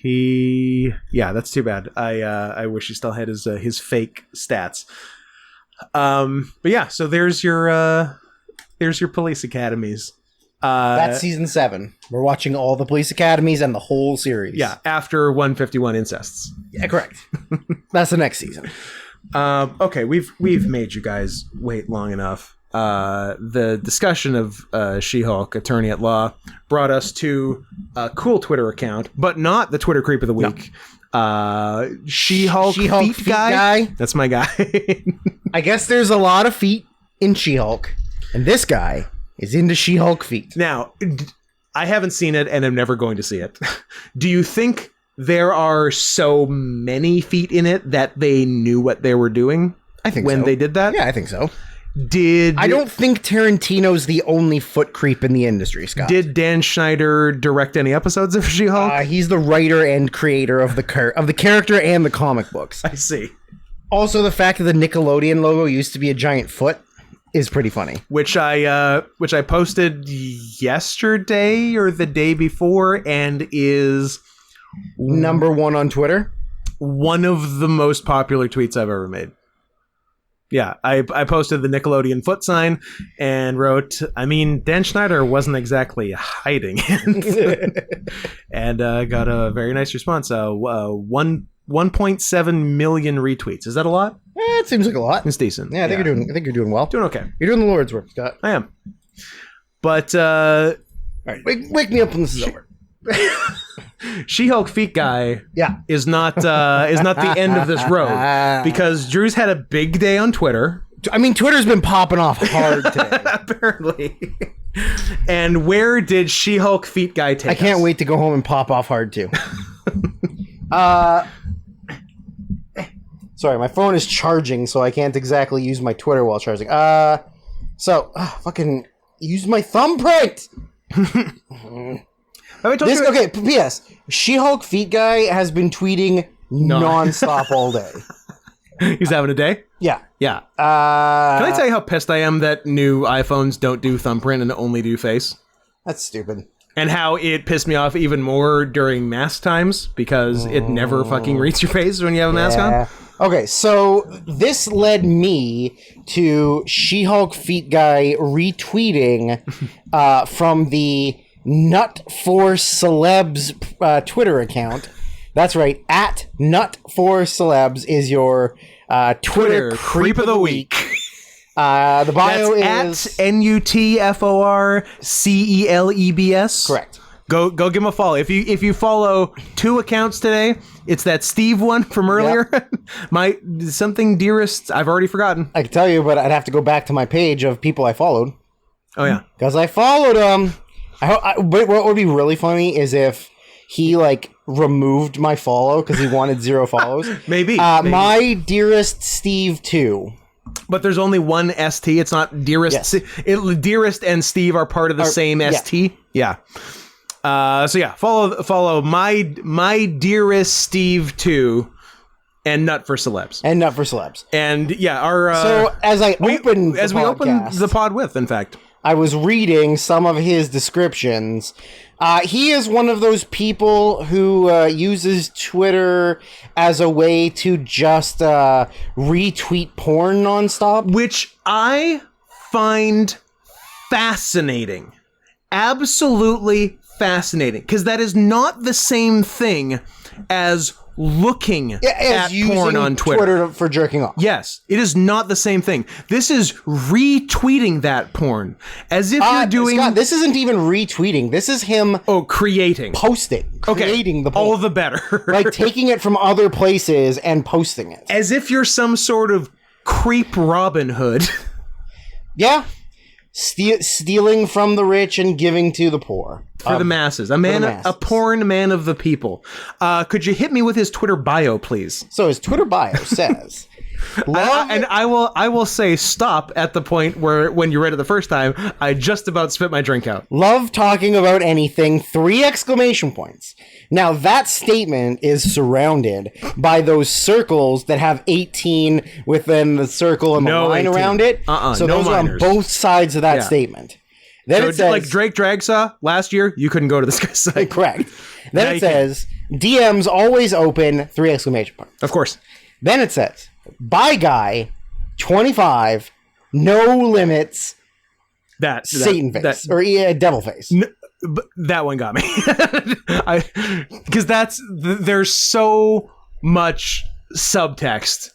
Yeah, that's too bad. I wish he still had his fake stats. But yeah, so there's your police academies. That's season 7. We're watching all the police academies and the whole series. Yeah, after 151 incests. Yeah, correct. That's the next season. Okay, we've made you guys wait long enough. The discussion of She-Hulk, Attorney at Law, brought us to a cool Twitter account, but not the Twitter creep of the week. She-Hulk feet guy? That's my guy. I guess there's a lot of feet in She-Hulk, and this guy is into She-Hulk feet. Now, I haven't seen it, and I'm never going to see it. Do you think there are so many feet in it that they knew what they were doing? I think when so. they did that? Yeah, I think so. I don't think Tarantino's the only foot creep in the industry, Scott. Did Dan Schneider direct any episodes of She-Hulk? He's the writer and creator of the character and the comic books. I see. Also, the fact that the Nickelodeon logo used to be a giant foot is pretty funny. Which I posted yesterday or the day before, and is Number 1 on Twitter. one of the most popular tweets I've ever made. Yeah, I posted the Nickelodeon foot sign and wrote, I mean, Dan Schneider wasn't exactly hiding it. And got a very nice response. 1.7 million retweets. Is that a lot? It seems like a lot. It's decent. Yeah, I think you're doing well. Doing okay. You're doing the Lord's work, Scott. I am. But All right, wake me up when this is over. She-Hulk feet guy is not the end of this road, because Drew's had a big day on Twitter. I mean, Twitter's been popping off hard today. Apparently. And where did She-Hulk feet guy take I can't us? wait to go home and pop off hard too. Sorry, my phone is charging, so I can't exactly use my Twitter while charging. Fucking use my thumbprint. Have I told This you? okay. P.S. She-Hulk feet guy has been tweeting nonstop all day. He's having a day. Yeah. Yeah. Can I tell you how pissed I am that new iPhones don't do thumbprint and only do face? That's stupid. And how it pissed me off even more during mask times because it never fucking reads your face when you have a mask on. Okay, so this led me to She-Hulk feet guy retweeting from the Nut for Celebs Twitter account. That's right, at Nut for Celebs is your Twitter creep of the week. The bio That's is at NUTFORCELEBS. correct. Go give him a follow. If you follow 2 accounts today, it's that Steve one from earlier. My something dearest, I've already forgotten. I can tell you, but I'd have to go back to my page of people I followed. Oh yeah. Because I followed him. But what would be really funny is if he like removed my follow because he wanted 0 follows. Maybe. My dearest Steve 2. But there's only one ST. It's not dearest. Yes. Dearest and Steve are part of the same yeah. ST. Yeah. So yeah, follow my dearest Steve 2 and Nut for Celebs. And Nut for Celebs. And yeah, our So as we opened the pod with, in fact, I was reading some of his descriptions. He is one of those people who uses Twitter as a way to just retweet porn nonstop. which I find fascinating. Absolutely fascinating, because that is not the same thing as looking As at using porn on Twitter. for jerking off. Yes, it is not the same thing. This is retweeting that porn as if you're doing Scott, this isn't even retweeting. This is him creating. creating the porn. All the better. Like taking it from other places and posting it. As if you're some sort of creep Robin Hood. Yeah. Stealing from the rich and giving to the poor. For the masses. A man, masses. a porn man of the people. Could you hit me with his Twitter bio, please? So his Twitter bio says, I will say stop at the point where when you read it the first time, I just about spit my drink out. love talking about anything, 3 exclamation points. Now that statement is surrounded by those circles that have 18 within the circle and the No line 18. around it. So no those are on minors. both sides of that statement. Then So it says, like Drake Dragsaw last year, you couldn't go to this guy's site. correct. Now Then it you can. says, DMs always open, 3 exclamation points. Of course. Then it says, bye guy, 25, no limits, Satan face, or devil face. But that one got me. Because there's so much subtext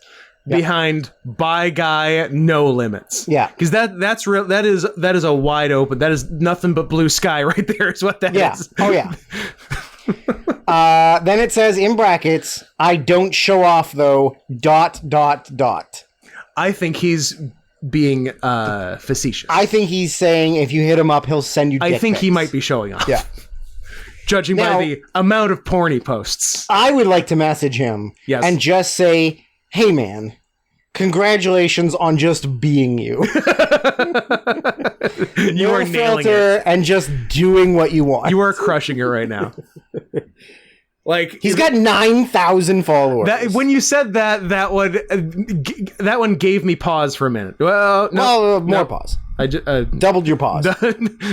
behind "by guy, no limits." Yeah. Because that's real. That is a wide open. That is nothing but blue sky right there. Is what that is. Oh yeah. Then it says in brackets, I don't show off though, ... I think he's being facetious. I think he's saying if you hit him up, he'll send you dick I think he pics. might be showing off. Yeah. Judging Now- by the amount of porn he posts. I would like to message him and just say, hey man, congratulations on just being you. You No are nailing it. filter and just doing what you want. You are crushing it right now. Like He's got 9,000 followers. when you said that one gave me pause for a minute. Well, no, more pause. I just, Doubled your pause.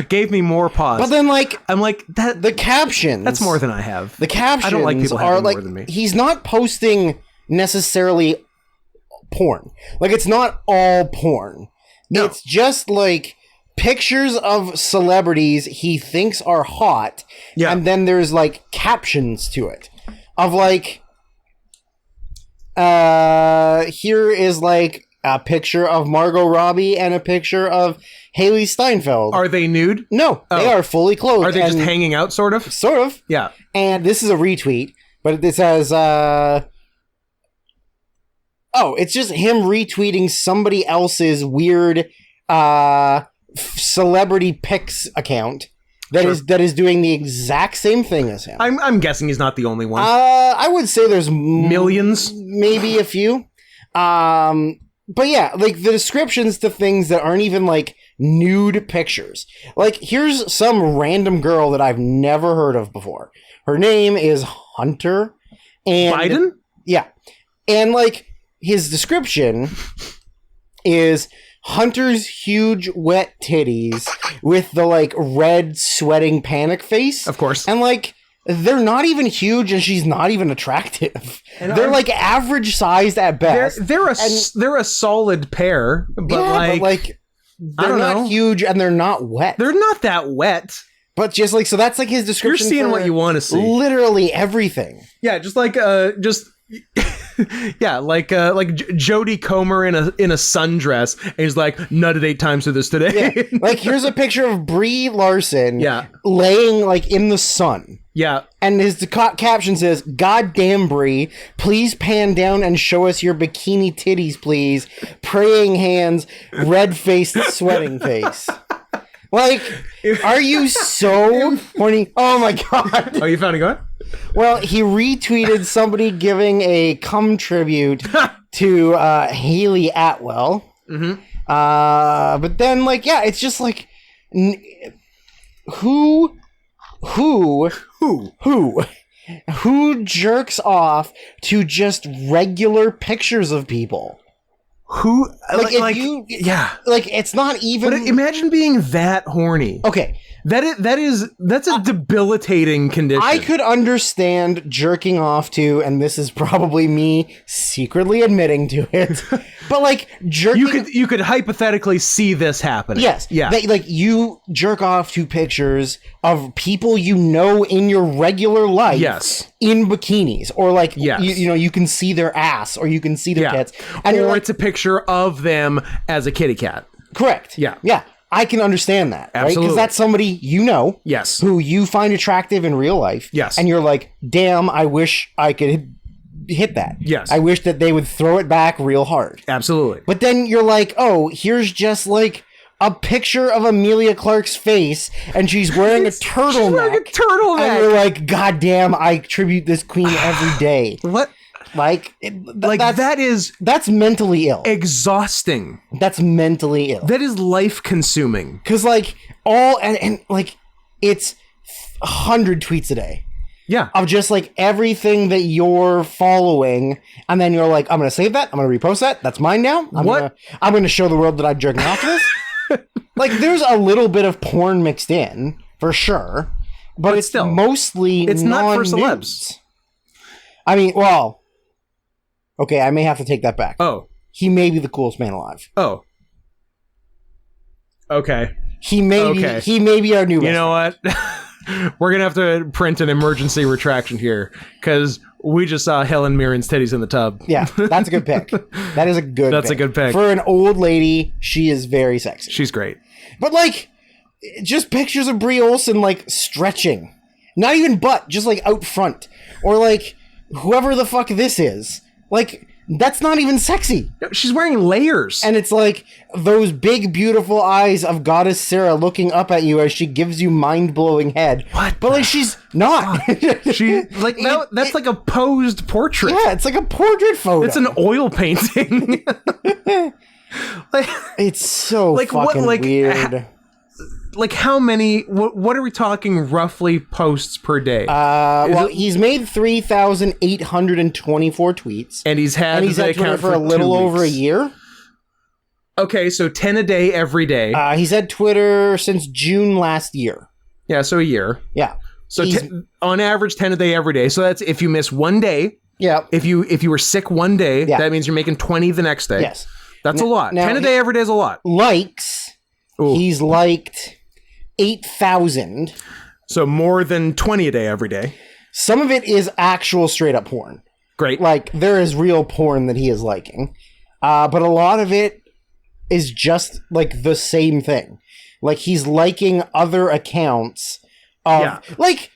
gave me more pause. But then, like, I'm like that. the captions. That's more than I have. The captions I don't like people are having like, more than me. he's not posting necessarily porn. Like, it's not all porn. No. It's just like pictures of celebrities he thinks are hot. Yeah. And then there's like captions to it of like, here is like a picture of Margot Robbie and a picture of Haley Steinfeld. Are they nude? No, they are fully clothed. Are they just and- hanging out, sort of? Sort of. Yeah. And this is a retweet, but it says, it's just him retweeting somebody else's weird celebrity pics account that is doing the exact same thing as him. I'm guessing he's not the only one. I would say there's Millions? maybe a few. But yeah, like the descriptions to things that aren't even like nude pictures. Like, here's some random girl that I've never heard of before. Her name is Hunter. And Biden? Yeah. And, like, his description is Hunter's huge wet titties with the, like, red sweating panic face. Of course. And, like, they're not even huge and she's not even attractive. And they're, like, average sized at best. They're a solid pair, but they're don't not know. huge and they're not wet. They're not that wet. But just, like, so that's, like, his You're description. seeing for what you want to see. Literally everything. Yeah, just like yeah, like Jodie Comer in a sundress, and he's like nutted 8 times to this today. Yeah. Like, here's a picture of Brie Larson laying, like, in the sun. Yeah. And his caption says, "God damn, Brie, please pan down and show us your bikini titties, please. Praying hands, red-faced, sweating face." Like, are you so horny? Oh my god. Oh, you found it going? Well, he retweeted somebody giving a cum tribute to Haley Atwell. Mm-hmm. But then, like, yeah, it's just like, who jerks off to just regular pictures of people? Who Yeah, like, it's not even. But imagine being that horny. Okay, that's a debilitating condition. I could understand jerking off to, and this is probably me secretly admitting to it, but, like, jerking. You could hypothetically see this happening. Yes. Yeah. Like, you jerk off to pictures of people you know in your regular life. Yes. In bikinis, or, like, yes. you know, you can see their ass, or you can see their tits, and or you're like, it's a picture of them as a kitty cat. correct. Yeah. Yeah. I can understand that, right? Absolutely. Because that's somebody you know, Yes. who you find attractive in real life, Yes. and you're like, damn, I wish I could hit that. Yes. I wish that they would throw it back real hard. Absolutely. But then you're like, oh, here's just, like, a picture of Amelia Clark's face, and she's wearing a turtleneck. She's wearing a turtleneck. And you're like, God damn, I tribute this queen every day. What? Like, that's mentally ill. Exhausting. That's mentally ill. That is life consuming. Because, like, and like, it's 100 tweets a day. Yeah. Of just, like, everything that you're following, and then you're like, I'm gonna save that, I'm gonna repost that, that's mine now. I'm gonna show the world that I'm jerking off to this. Like, there's a little bit of porn mixed in, for sure, but it's still, mostly it's not for celebs. non-nudes. I mean, well, okay, I may have to take that back. Oh. He may be the coolest man alive. Oh. Okay. He may be our new best You know what? We're going to have to print an emergency retraction here, because we just saw Helen Mirren's titties in the tub. Yeah, that's a good pick. That is a good That's a good pick. For an old lady, she is very sexy. She's great. But, like, just pictures of Brie Olson, like, stretching. Not even butt, just, like, out front. Or, like, whoever the fuck this is. Like, that's not even sexy. No, she's wearing layers. And it's like those big, beautiful eyes of Goddess Sarah looking up at you as she gives you mind-blowing head. What? But, like, she's not. She like that's like a posed portrait. Yeah, it's like a portrait photo. It's an oil painting. Like, it's so like fucking what, like, weird. like how many? What are we talking roughly posts per day? Well, he's made 3,824 tweets, and he's had Twitter for a little over a year. Okay, so 10 a day every day. He's had Twitter since June last year. Yeah, so a year. Yeah. So on average, 10 a day every day. So that's if you miss one day. Yeah. If you were sick one day, that means you're making 20 the next day. Yes. That's a lot. Now, 10 a day every day is a lot. Likes. Ooh. He's liked 8,000. So more than 20 a day every day. Some of it is actual straight up porn. Great. Like, there is real porn that he is liking. But a lot of it is just, like, the same thing. Like, he's liking other accounts of, like,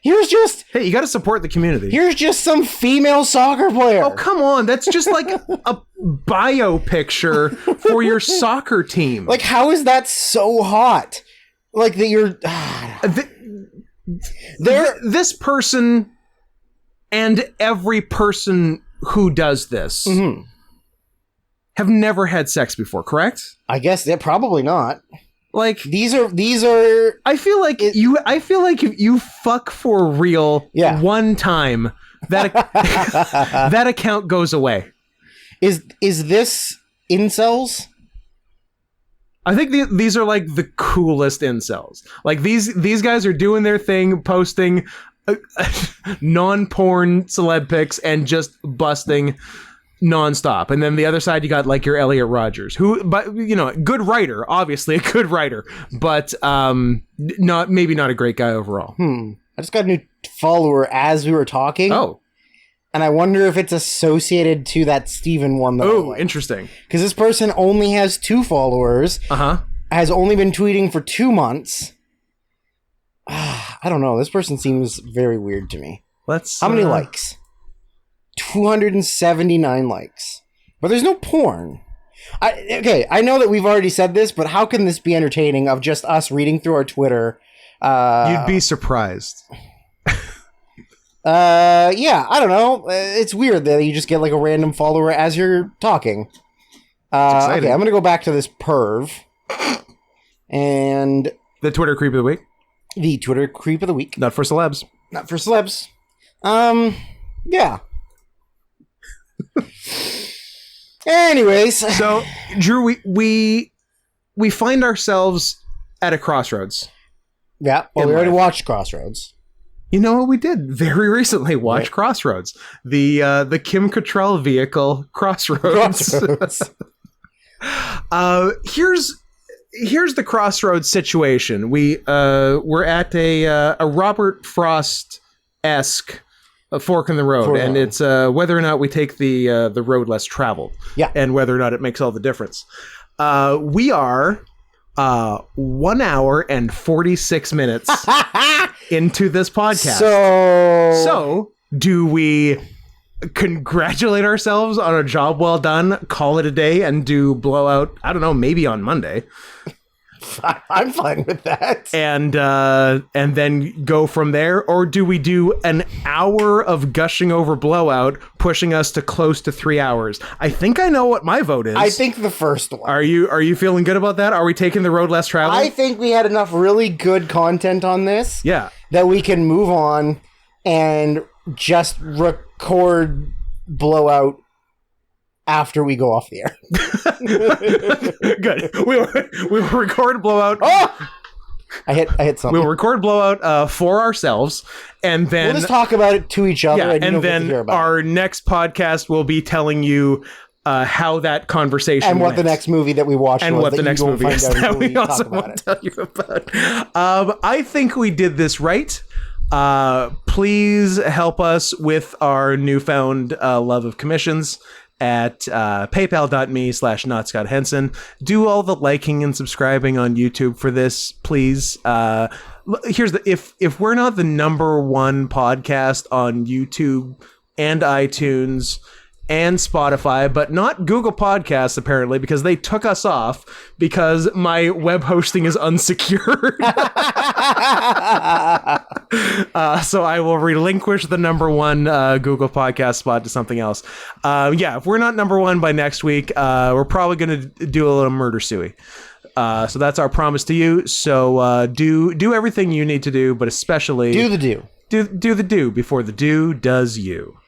here's just... Hey, you got to support the community. Here's just some female soccer player. Oh, come on. That's just like a bio picture for your soccer team. Like, how is that so hot? Like, that you're... This person and every person who does this have never had sex before, correct? I guess they're probably not. Like These are. I feel like if you fuck for real one time, that that account goes away. Is this incels? I think these are like the coolest incels. Like these guys are doing their thing, posting non-porn celeb pics and just busting nonstop. And then the other side, you got like your Elliot Rodgers, who, but good writer, obviously a good writer, but maybe not a great guy overall. I just got a new follower as we were talking. Oh. And I wonder if it's associated to that Steven one. Oh, interesting. Because this person only has 2 followers. Has only been tweeting for 2 months. I don't know. This person seems very weird to me. How many likes? 279 likes. But there's no porn. I know that we've already said this, but how can this be entertaining of just us reading through our Twitter? You'd be surprised. Yeah, I don't know. It's weird that you just get like a random follower as you're talking. Okay, I'm gonna go back to this perv. And the Twitter creep of the week. The Twitter creep of the week. Not for celebs. Not for celebs. Yeah. Anyways. So, Drew, we find ourselves at a crossroads. Yeah, well, we already watched Crossroads. You know what we did very recently? Watch Crossroads, the Kim Cattrall vehicle, Crossroads. Here's the Crossroads situation. We're at a Robert Frost-esque fork in the road, and it's whether or not we take the road less traveled, and whether or not it makes all the difference. We are 1 hour and 46 minutes into this podcast. So do we congratulate ourselves on a job well done, call it a day, and do blowout, I don't know, maybe on Monday? I'm fine with that. And then go from there? Or do we do an hour of gushing over blowout, pushing us to close to 3 hours? I think I know what my vote is. I think the first one. Are you feeling good about that? Are we taking the road less traveled? I think we had enough really good content on this. Yeah. That we can move on and just record blowout after we go off the air. Good. We will record blowout. Oh! I hit something. We'll record blowout for ourselves, and then we'll just talk about it to each other. Yeah, and then our next podcast will be telling you how that conversation and what went. the next movie that we watched and was what the next movie is that we also talk want to tell you about. I think we did this right. Please help us with our newfound love of commissions at paypal.me/notscotthenson. Do all the liking and subscribing on YouTube for this, please. Here's if we're not the #1 podcast on YouTube and iTunes and Spotify, but not Google Podcasts, apparently, because they took us off because my web hosting is unsecured. So I will relinquish the #1 Google Podcast spot to something else. If we're not #1 by next week, we're probably going to do a little murder suey. So that's our promise to you. So do everything you need to do, but especially do the do. Do the do before the do does you.